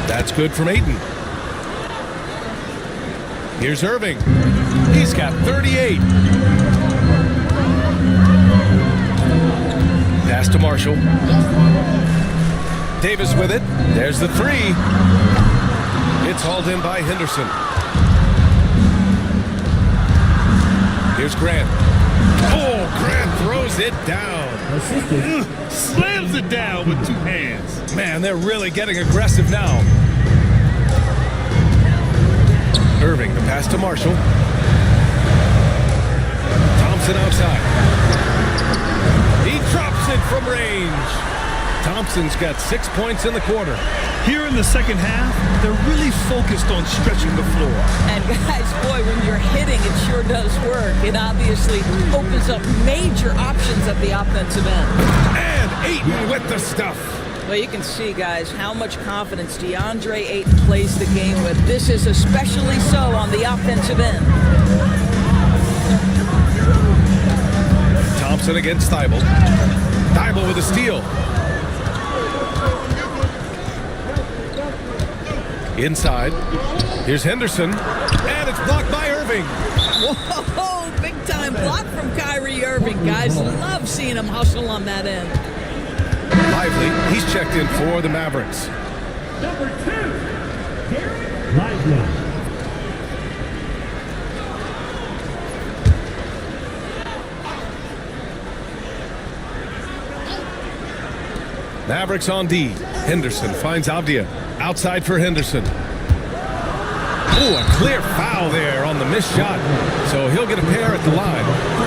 That's good from Ayton. Here's Irving. He's got 38. Pass to Marshall. Davis with it. There's the three. It's hauled in by Henderson. Here's Grant. Oh, Grant throws it down. Slams it down with two hands. Man, they're really getting aggressive now. Irving, the pass to Marshall. Thompson outside. He drops it from range. Thompson's got 6 points in the quarter. Here in the second half, they're really focused on stretching the floor. And guys, boy, when you're hitting, it sure does work. It obviously opens up major options at the offensive end. And Ayton with the stuff. Well, you can see, guys, how much confidence DeAndre Ayton plays the game with. This is especially so on the offensive end. Thompson against Thibault. Thibault with a steal. Inside. Here's Henderson. And it's blocked by Irving. Whoa, big time block from Kyrie Irving. Guys, love seeing him hustle on that end. Lively, he's checked in for the Mavericks. Number 2, Derek Lively. Mavericks on D. Henderson finds Avdia. Outside for Henderson. Ooh, a clear foul there on the missed shot. So he'll get a pair at the line.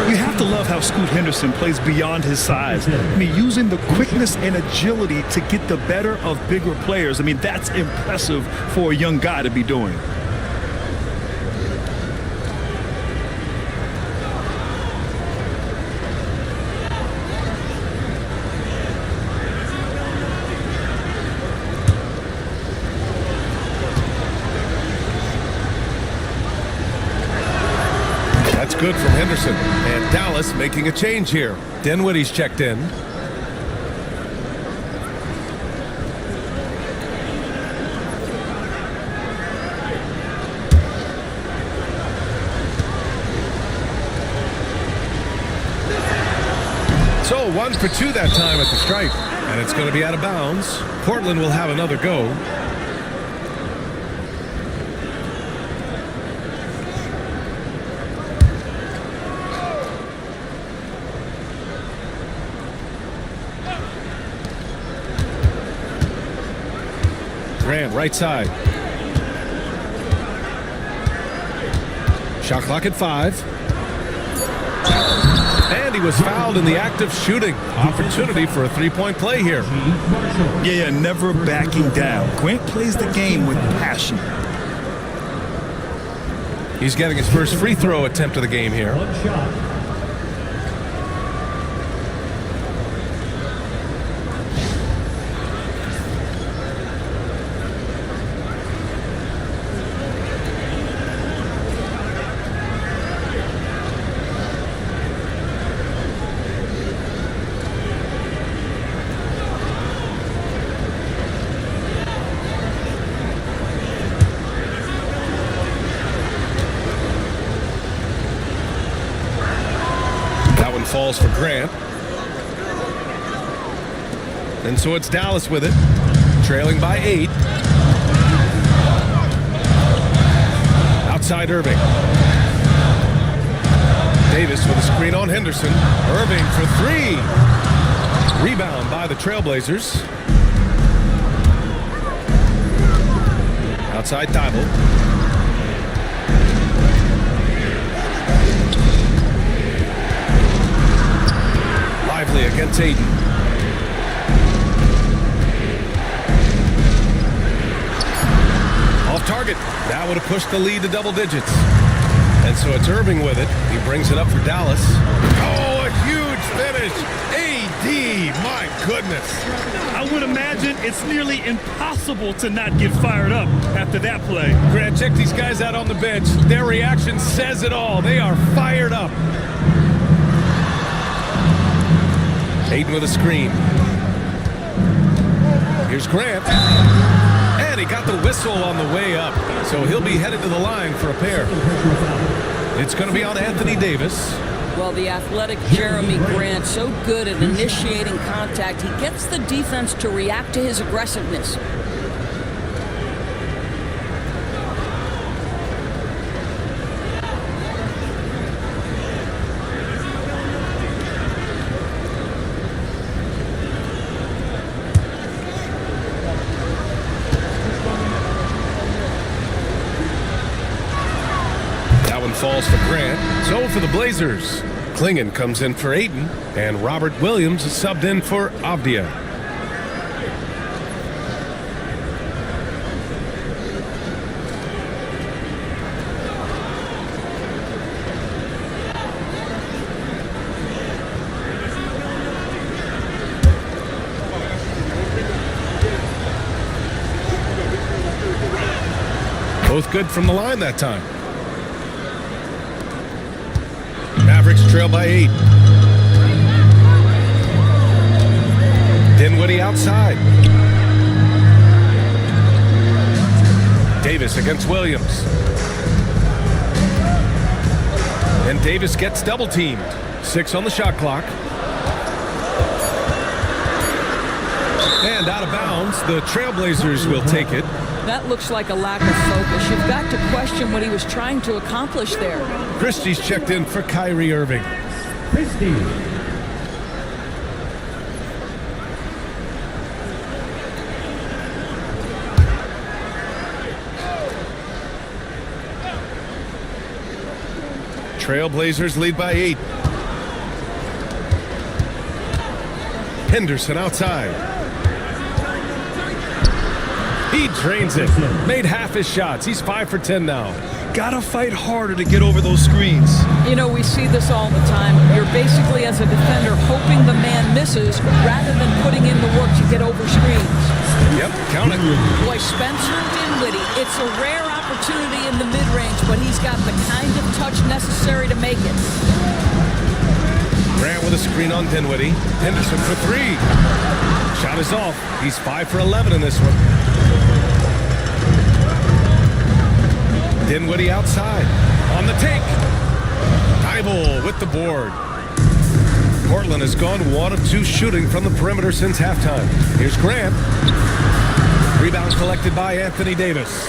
You have to love how Scoot Henderson plays beyond his size. I mean, using the quickness and agility to get the better of bigger players. I mean, that's impressive for a young guy to be doing. That's good from Henderson. And Dallas making a change here. Dinwiddie's checked in. So 1 for 2 that time at the stripe. And it's going to be out of bounds. Portland will have another go. Grant, right side. Shot clock at 5. And he was fouled in the act of shooting. Opportunity for a three-point play here. Yeah, never backing down. Grant plays the game with passion. He's getting his first free throw attempt of the game here. One shot. Falls for Grant. And so it's Dallas with it, trailing by 8. Outside Irving. Davis with a screen on Henderson. Irving for 3. Rebound by the Trailblazers. Now Outside Thibault. Lively against Aiden. Off target. That would have pushed the lead to double digits. And so it's Irving with it. He brings it up for Dallas. Oh, a huge finish. AD, my goodness. I would imagine it's nearly impossible to not get fired up after that play. Grant, check these guys out on the bench. Their reaction says it all. They are fired up. Aiden with a screen. Here's Grant. And he got the whistle on the way up. So he'll be headed to the line for a pair. It's going to be on Anthony Davis. Well, the athletic Jeremy Grant, so good at initiating contact. He gets the defense to react to his aggressiveness. Falls for Grant. So for the Blazers, Klingon comes in for Aiden, and Robert Williams is subbed in for Avdia. Both good from the line that time. Mavericks trail by 8. Dinwiddie outside. Davis against Williams. And Davis gets double teamed. 6 on the shot clock. And out of bounds, the Trailblazers will take it. That looks like a lack of focus. You've got to question what he was trying to accomplish there. Christie's checked in for Kyrie Irving. Christie. Trailblazers lead by 8. Henderson outside. He drains it. Made half his shots. He's 5 for 10 now. Gotta fight harder to get over those screens. You know, we see this all the time. You're basically, as a defender, hoping the man misses rather than putting in the work to get over screens. Yep, count it. Boy, Spencer Dinwiddie, it's a rare opportunity in the mid-range, but he's got the kind of touch necessary to make it. Grant with a screen on Dinwiddie. Henderson for 3. Shot is off. He's 5 for 11 in this one. Dinwiddie outside. On the take. Thibault with the board. Portland has gone 1 of 2 shooting from the perimeter since halftime. Here's Grant. Rebound collected by Anthony Davis.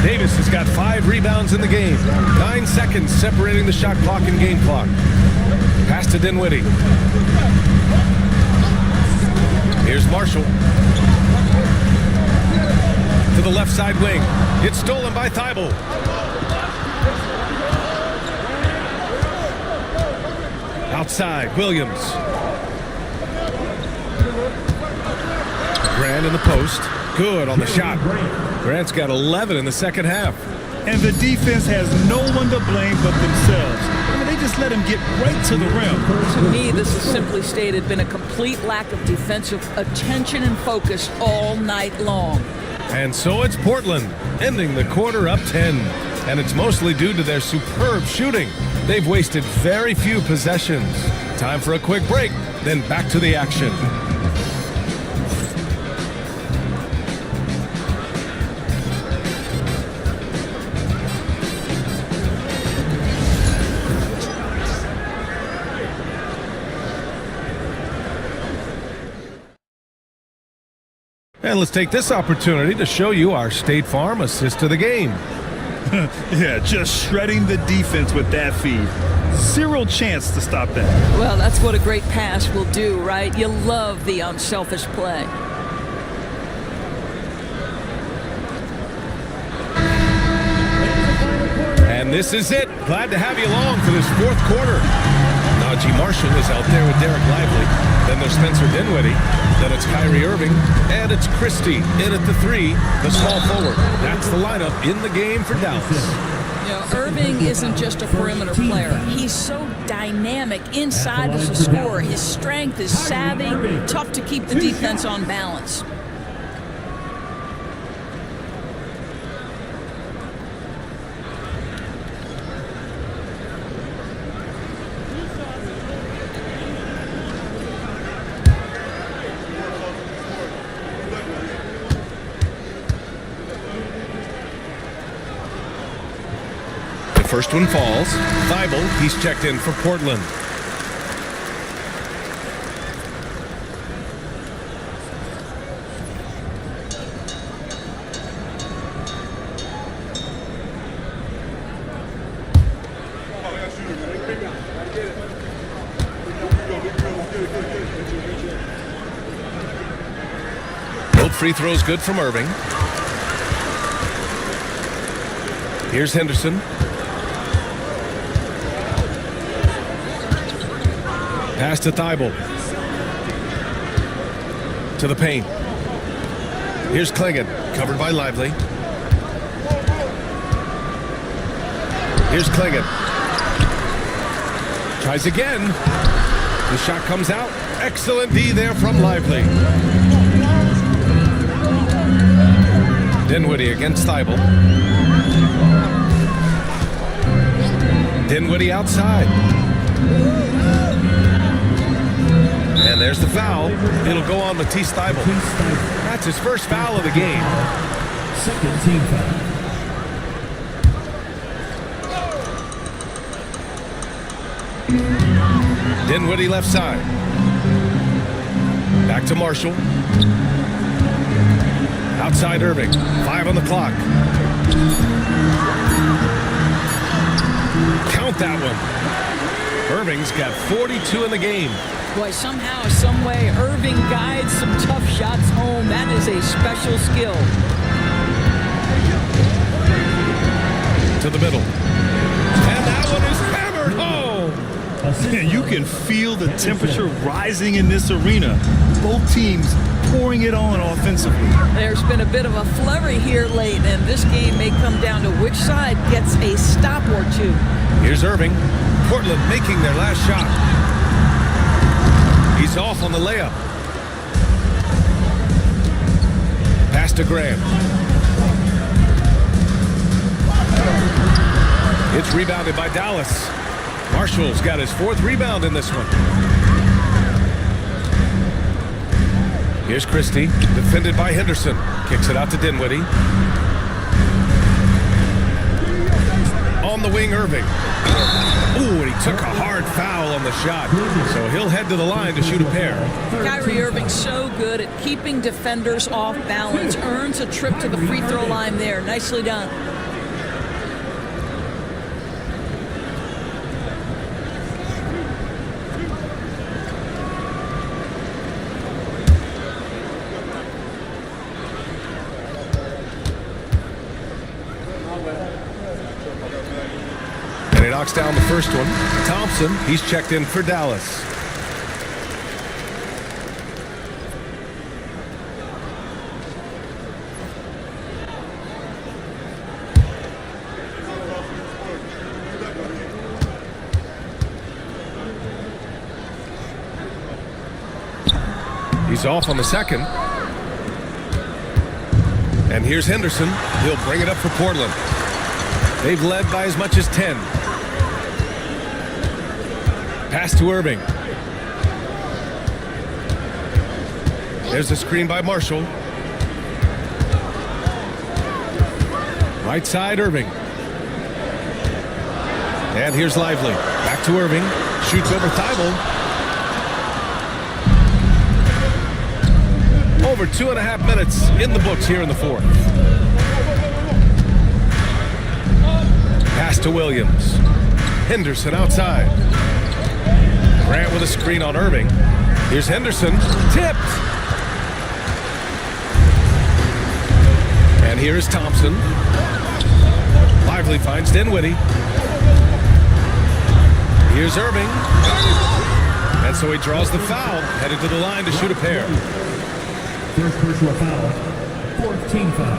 Davis has got 5 rebounds in the game. 9 seconds separating the shot clock and game clock. Pass to Dinwiddie. Here's Marshall. To the left side wing. It's stolen by Thibault. Outside, Williams. Grant in the post. Good on the shot. Grant's got 11 in the second half. And the defense has no one to blame but themselves. I mean, they just let him get right to the rim. To me, this is simply stated been a complete lack of defensive attention and focus all night long. And so it's Portland, ending the quarter up 10. And it's mostly due to their superb shooting. They've wasted very few possessions. Time for a quick break, then back to the action. And let's take this opportunity to show you our State Farm assist to the game. Yeah, just shredding the defense with that feed. 0 chance to stop that. Well, that's what a great pass will do, right? You love the unselfish play. This is it. Glad to have you along for this fourth quarter. Najee Marshall is out there with Derek Lively. Then there's Spencer Dinwiddie. Then it's Kyrie Irving. And it's Christie in at the 3, the small forward. That's the lineup in the game for Dallas. You know, Irving isn't just a perimeter player. He's so dynamic inside as a scorer. His strength is savvy, tough to keep the defense on balance. First one falls. Thibault, he's checked in for Portland. Both free throws good from Irving. Here's Henderson. Pass to Thibault. To the paint. Here's Klingon, covered by Lively. Here's Klingon. Tries again. The shot comes out. Excellent D there from Lively. Dinwiddie against Thibault. Dinwiddie outside. And there's the foul. It'll go on Matisse Thibault. That's his first foul of the game. Second team foul. Dinwiddie left side. Back to Marshall. Outside Irving. 5 on the clock. Count that one. Irving's got 42 in the game. Boy, somehow, some way, Irving guides some tough shots home. That is a special skill. To the middle. And that one is hammered home. Man, you can feel the temperature rising in this arena. Both teams pouring it on offensively. There's been a bit of a flurry here late, and this game may come down to which side gets a stop or two. Here's Irving. Portland making their last shot. He's off on the layup. Pass to Graham. It's rebounded by Dallas. Marshall's got his 4th rebound in this one. Here's Christie, defended by Henderson. Kicks it out to Dinwiddie. On the wing, Irving. Ooh, and he took a hard foul on the shot. So he'll head to the line to shoot a pair. Kyrie Irving so good at keeping defenders off balance. Earns a trip to the free throw line there. Nicely done. And he knocks down the first one. Thompson, he's checked in for Dallas. He's off on the second. And here's Henderson. He'll bring it up for Portland. They've led by as much as 10. Pass to Irving. There's a screen by Marshall. Right side, Irving. And here's Lively. Back to Irving. Shoots over Thibault. Over 2.5 minutes in the books here in the fourth. Pass to Williams. Henderson outside. Grant with a screen on Irving. Here's Henderson. Tipped. And here's Thompson. Lively finds Dinwiddie. Here's Irving. And so he draws the foul, headed to the line to shoot a pair. First personal foul, fourth team foul.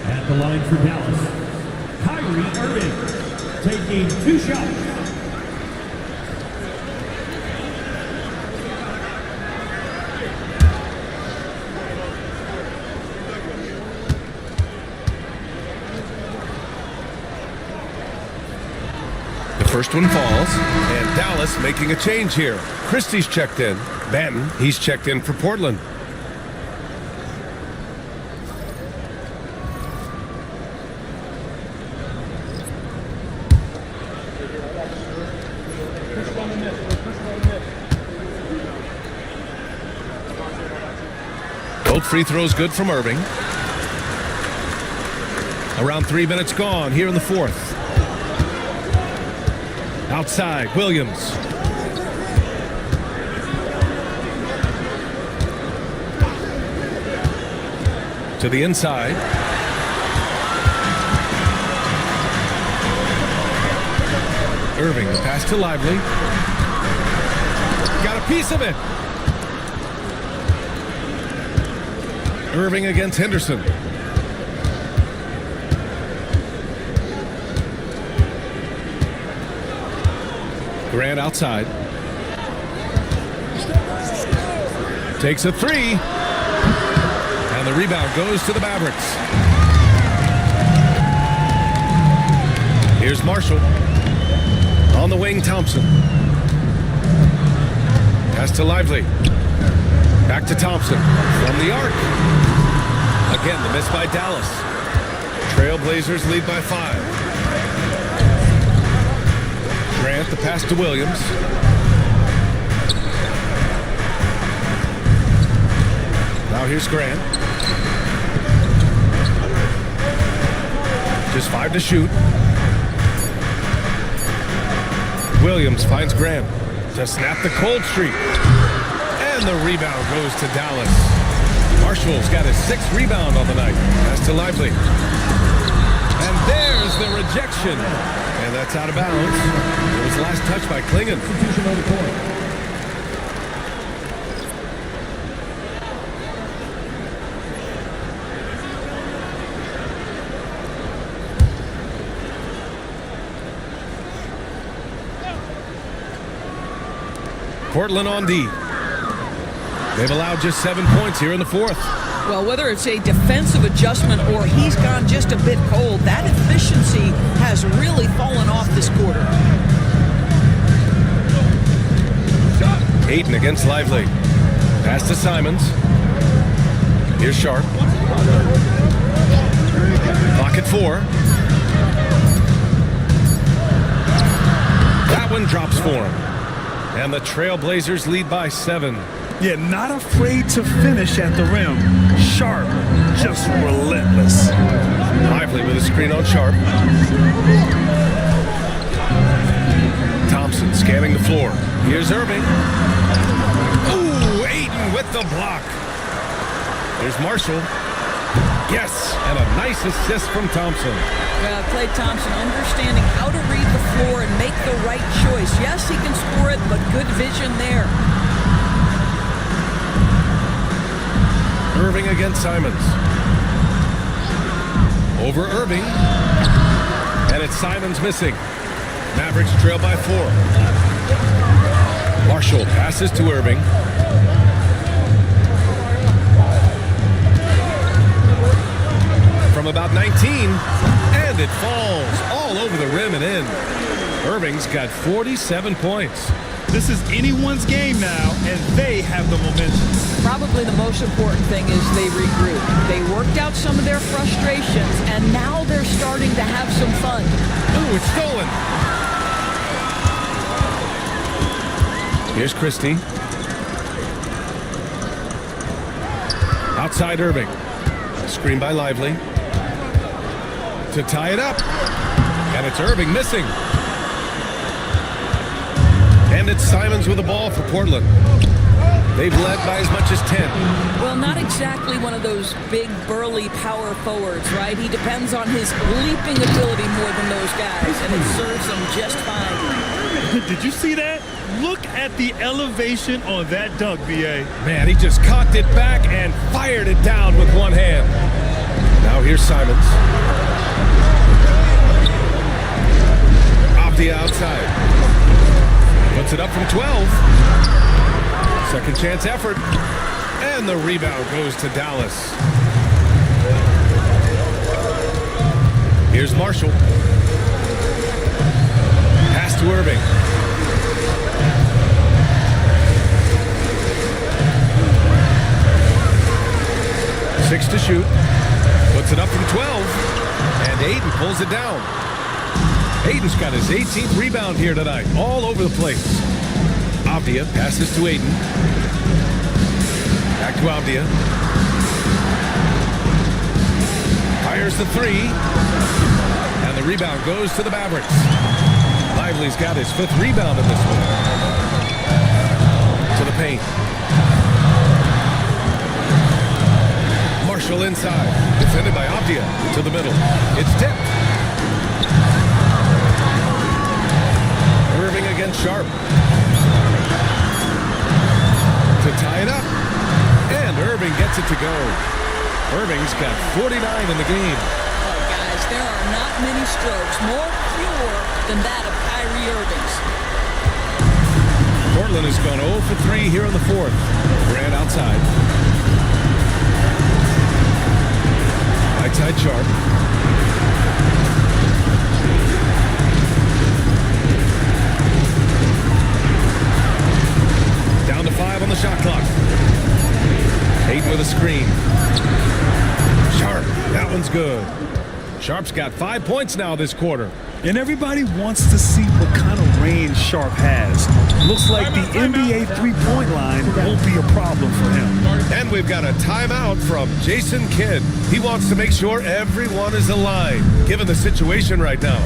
At the line for Dallas, Kyrie Irving, taking 2 shots. First one falls, and Dallas making a change here. Christie's checked in. Banton, he's checked in for Portland. Both free throws good from Irving. Around 3 minutes gone here in the fourth. Outside, Williams. To the inside. Irving, the pass to Lively. Got a piece of it. Irving against Henderson. Grant outside. Takes a 3. And the rebound goes to the Mavericks. Here's Marshall. On the wing, Thompson. Pass to Lively. Back to Thompson. From the arc. Again, the miss by Dallas. Trailblazers lead by 5. Grant, the pass to Williams. Now here's Grant. Just 5 to shoot. Williams finds Grant to snap the cold streak. And the rebound goes to Dallas. Marshall's got his 6th rebound on the night. Pass to Lively. And there's the rejection. And that's out of bounds. It was the last touch by Klingon. Portland on D. They've allowed just 7 points here in the fourth. Well, whether it's a defensive adjustment or he's gone just a bit cold, that efficiency has really fallen off this quarter. Ayton against Lively. Pass to Simons. Here's Sharp. Clock at 4. That one drops for him. And the Trailblazers lead by 7. Yeah, not afraid to finish at the rim. Sharp, just relentless. Lively with a screen on Sharp. Thompson scanning the floor. Here's Irving. Ooh, Ayton with the block. There's Marshall. Yes, and a nice assist from Thompson. Well, Klay Thompson understanding how to read the floor and make the right choice. Yes, he can score it, but good vision there. Irving against Simons. Over Irving. And it's Simons missing. Mavericks trail by 4. Marshall passes to Irving. From about 19. And it falls all over the rim and in. Irving's got 47 points. This is anyone's game now, and they have the momentum. Probably the most important thing is they regroup. They worked out some of their frustrations, and now they're starting to have some fun. Ooh, it's stolen. Here's Christie. Outside Irving. Screen by Lively. To tie it up. And it's Irving missing. And it's Simons with the ball for Portland. They've led by as much as 10. Well, not exactly one of those big, burly power forwards, right? He depends on his leaping ability more than those guys, and it serves him just fine. Did you see that? Look at the elevation on that dunk, B.A. Man, he just cocked it back and fired it down with one hand. Now here's Simons. Off the outside. Puts it up from 12. Second chance effort. And the rebound goes to Dallas. Here's Marshall. Pass to Irving. 6 to shoot. Puts it up from 12. And Ayton pulls it down. Ayton's got his 18th rebound here tonight. All over the place. Avdia passes to Ayton. Back to Avdia. Fires the three. And the rebound goes to the Mavericks. Lively's got his 5th rebound in this one. To the paint. Marshall inside. Defended by Avdia. To the middle. It's tipped. Irving against Sharp. To tie it up. And Irving gets it to go. Irving's got 49 in the game. Oh, guys, there are not many strokes more pure than that of Kyrie Irving's. Portland has gone 0 for 3 here in the 4th. Grant outside. Right side Sharp. Down to 5 on the shot clock. 8 with a screen. Sharp, that one's good. Sharp's got 5 points now this quarter. And everybody wants to see what kind of range Sharp has. Looks like the NBA three-point line won't be a problem for him. And we've got a timeout from Jason Kidd. He wants to make sure everyone is aligned, given the situation right now.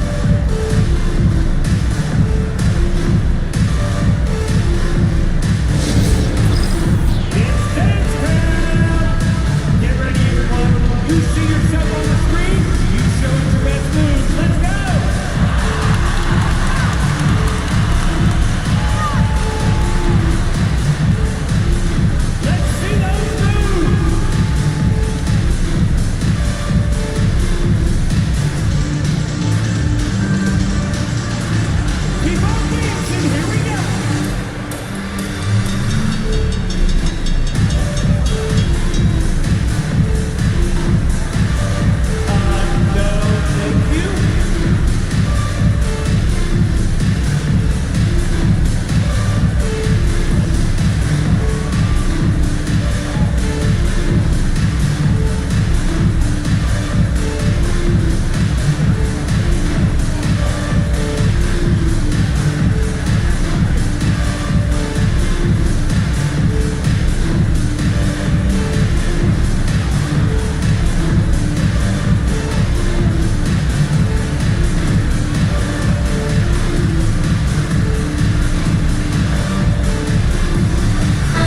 Get ready, everyone. You see yourself on the screen. You show us your best moves. Let's go. Let's see those moves. Keep on dancing. Here we go. Thank you.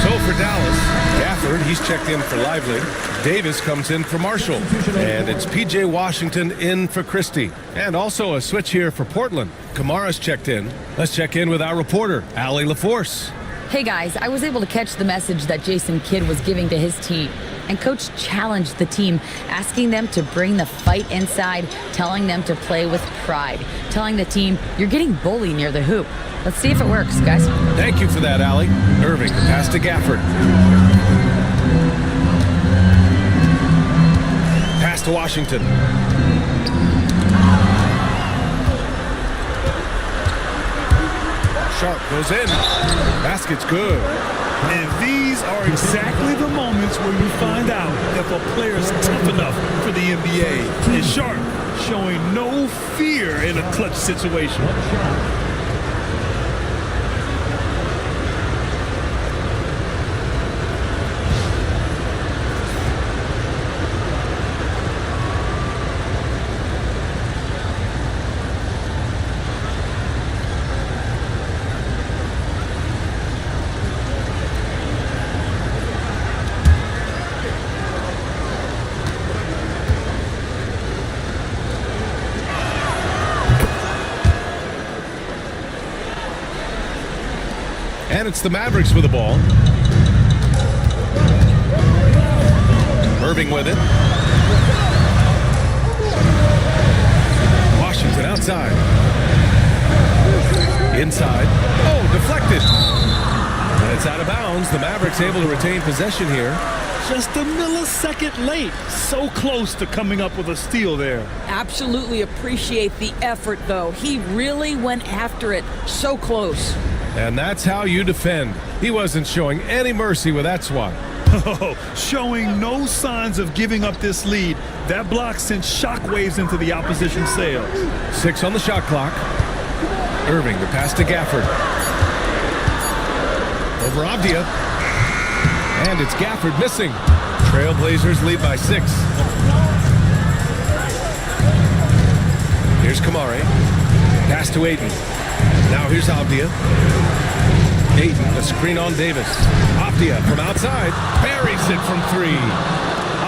So for Dallas, Gafford, he's checked in for Lively. Davis comes in for Marshall. And it's P.J. Washington in for Christie. And also a switch here for Portland. Kamara's checked in. Let's check in with our reporter, Allie LaForce. Hey guys, I was able to catch the message that Jason Kidd was giving to his team. And Coach challenged the team, asking them to bring the fight inside, telling them to play with pride, telling the team, you're getting bullied near the hoop. Let's see if it works, guys. Thank you for that, Allie. Irving, pass to Gafford. Pass to Washington. Sharp goes in. Basket's good. And these are exactly the moments where you find out if a player's tough enough for the NBA. And Sharp showing no fear in a clutch situation. And it's the Mavericks with the ball. Irving with it. Washington outside. Inside. Oh, deflected. And it's out of bounds. The Mavericks able to retain possession here. Just a millisecond late. So close to coming up with a steal there. Absolutely appreciate the effort, though. He really went after it. So close. And that's how you defend. He wasn't showing any mercy with that swat. Oh, showing no signs of giving up this lead. That block sent shockwaves into the opposition sails. 6 on the shot clock. Irving, the pass to Gafford. Over Avdia. And it's Gafford missing. Trailblazers lead by 6. Here's Kamari. Pass to Ayton. Now here's Avdia. Ayton, a screen on Davis. Avdia from outside. Buries it from 3.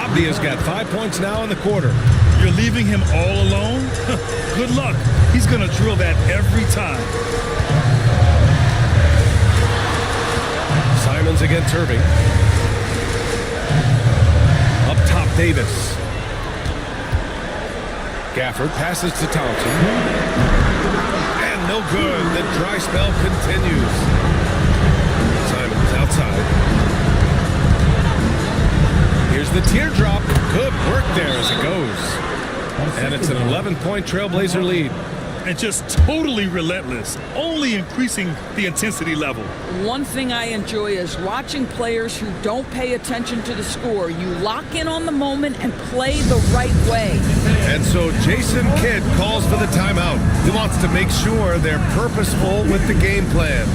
Avdia's got 5 points now in the quarter. You're leaving him all alone? Good luck. He's going to drill that every time. Simons against Irving. Up top, Davis. Gafford passes to Thompson. And no good. The dry spell continues. Simons outside. Here's the teardrop. Good work there as it goes. And it's an 11-point Trailblazer lead. And just totally relentless, only increasing the intensity level. One thing I enjoy is watching players who don't pay attention to the score. You lock in on the moment and play the right way. And so Jason Kidd calls for the timeout. He wants to make sure they're purposeful with the game plan.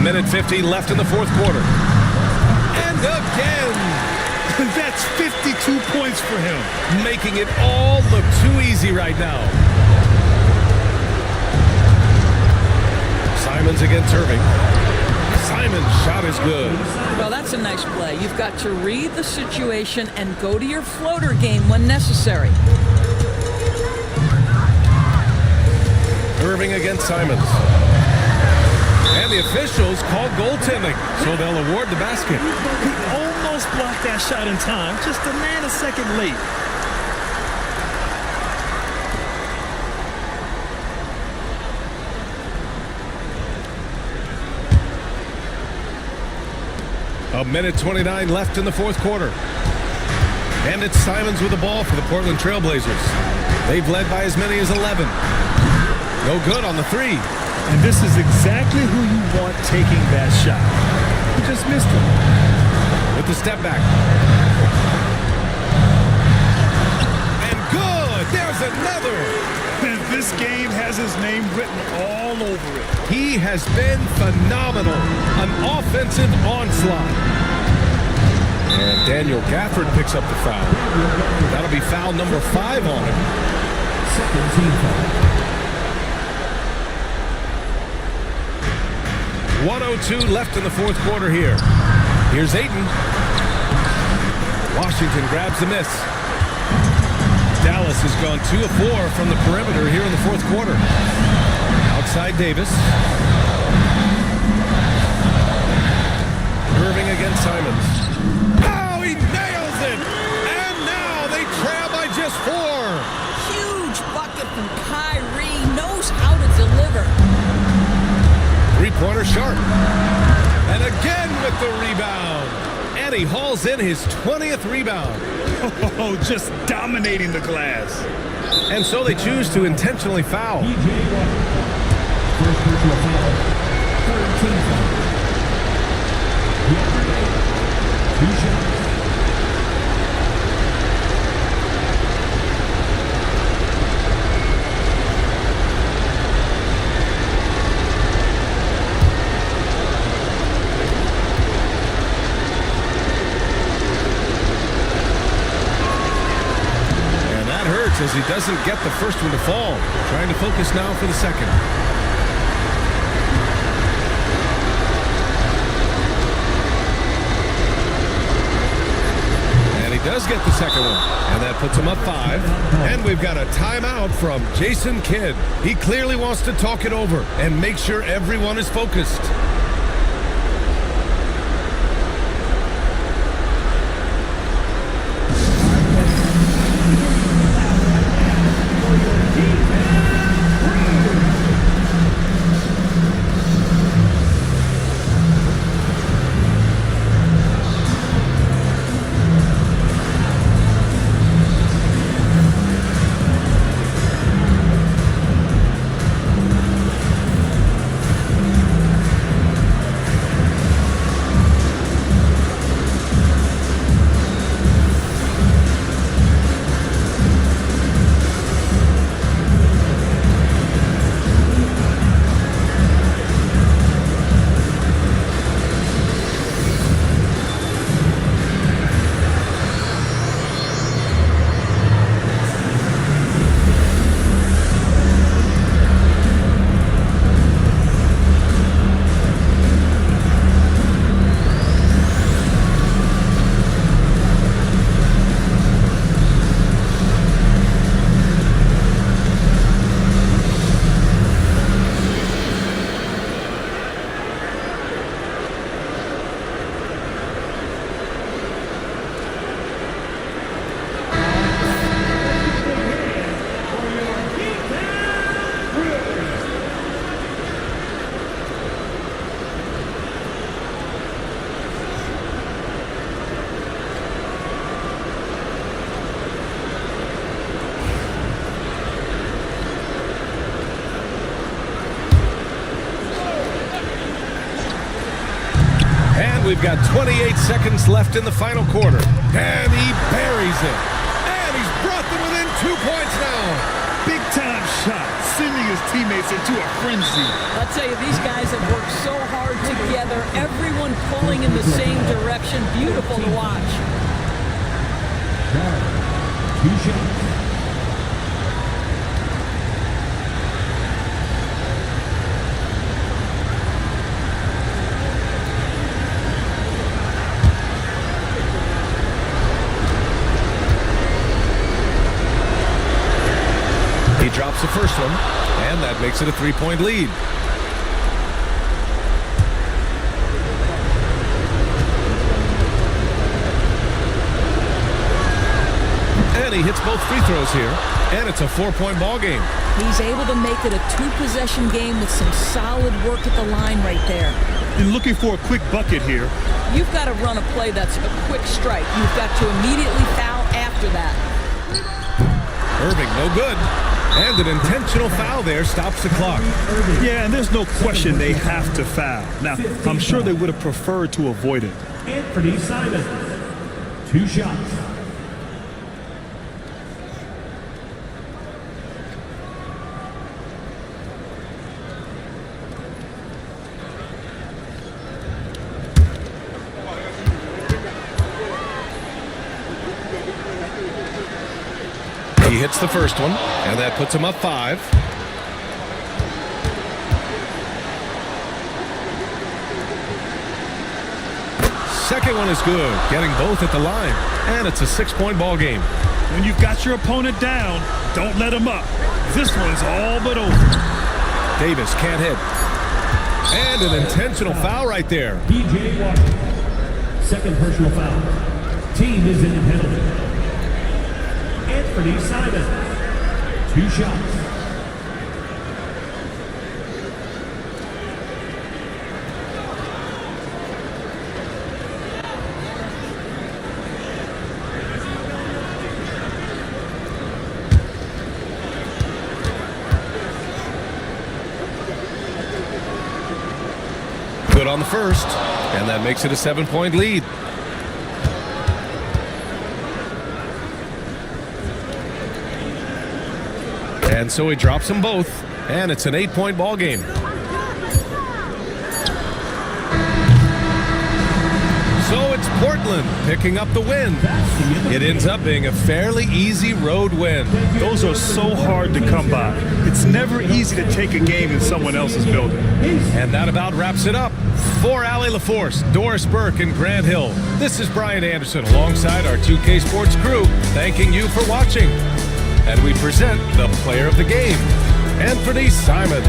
Minute 15 left in the fourth quarter. And again. That's 52 points for him. Making it all look too easy right now. Simons against Irving. Simon's shot is good. Well, that's a nice play. You've got to read the situation and go to your floater game when necessary. Irving against Simons. And the officials called goaltending, so they'll award the basket. He almost blocked that shot in time, just a nanosecond late. A minute 29 left in the fourth quarter. And it's Simons with the ball for the Portland Trailblazers. They've led by as many as 11. No good on the 3. And this is exactly who you want taking that shot. He just missed it. With the step back. And good! There's another! And this game has his name written all over it. He has been phenomenal. An offensive onslaught. And Daniel Gafford picks up the foul. That'll be foul number 5 on him. Second team foul. 1:02 left in the fourth quarter here. Here's Ayton. Washington grabs the miss. Dallas has gone 2 of 4 from the perimeter here in the fourth quarter. Outside Davis. Irving against Simons. Oh, he nails it! And now they trail by just 4. Huge bucket from Kyrie. Knows how to deliver. Three-pointer Sharp. And again with the rebound. And he hauls in his 20th rebound. Oh, just dominating the glass. And so they choose to intentionally foul. First personal foul. Third team foul. Two shots. As he doesn't get the first one to fall. Trying to focus now for the second. And he does get the second one. And that puts him up 5. And we've got a timeout from Jason Kidd. He clearly wants to talk it over and make sure everyone is focused. We've got 28 seconds left in the final quarter. And he buries it. And he's brought them within 2 points now. Big-time shot, sending his teammates into a frenzy. I'll tell you, these guys have worked so hard together. Everyone pulling in the same direction. Beautiful to watch. Two shots. Drops the first one, and that makes it a 3-point lead. And he hits both free throws here, and it's a 4-point ball game. He's able to make it a 2-possession game with some solid work at the line right there. And looking for a quick bucket here. You've got to run a play that's a quick strike. You've got to immediately foul after that. Irving, no good. And an intentional foul there stops the clock. Yeah, and there's no question they have to foul. Now, I'm sure they would have preferred to avoid it. Anthony Simons. Two shots. He hits the first one, and that puts him up 5. second one is good, getting both at the line. And it's a 6-point ball game. When you've got your opponent down, don't let him up. This one's all but over. Davis can't hit. And an intentional foul right there. DJ Washington. Second personal foul. Team is in penalty. Anthony Simon. 2 shots. Good on the first, and that makes it a 7-point lead. And so he drops them both, and it's an 8-point ball game. So it's Portland picking up the win. It ends up being a fairly easy road win. Those are so hard to come by. It's never easy to take a game in someone else's building. And that about wraps it up. For Allie LaForce, Doris Burke, and Grant Hill, this is Brian Anderson alongside our 2K Sports crew, thanking you for watching. And we present the player of the game, Anthony Simons.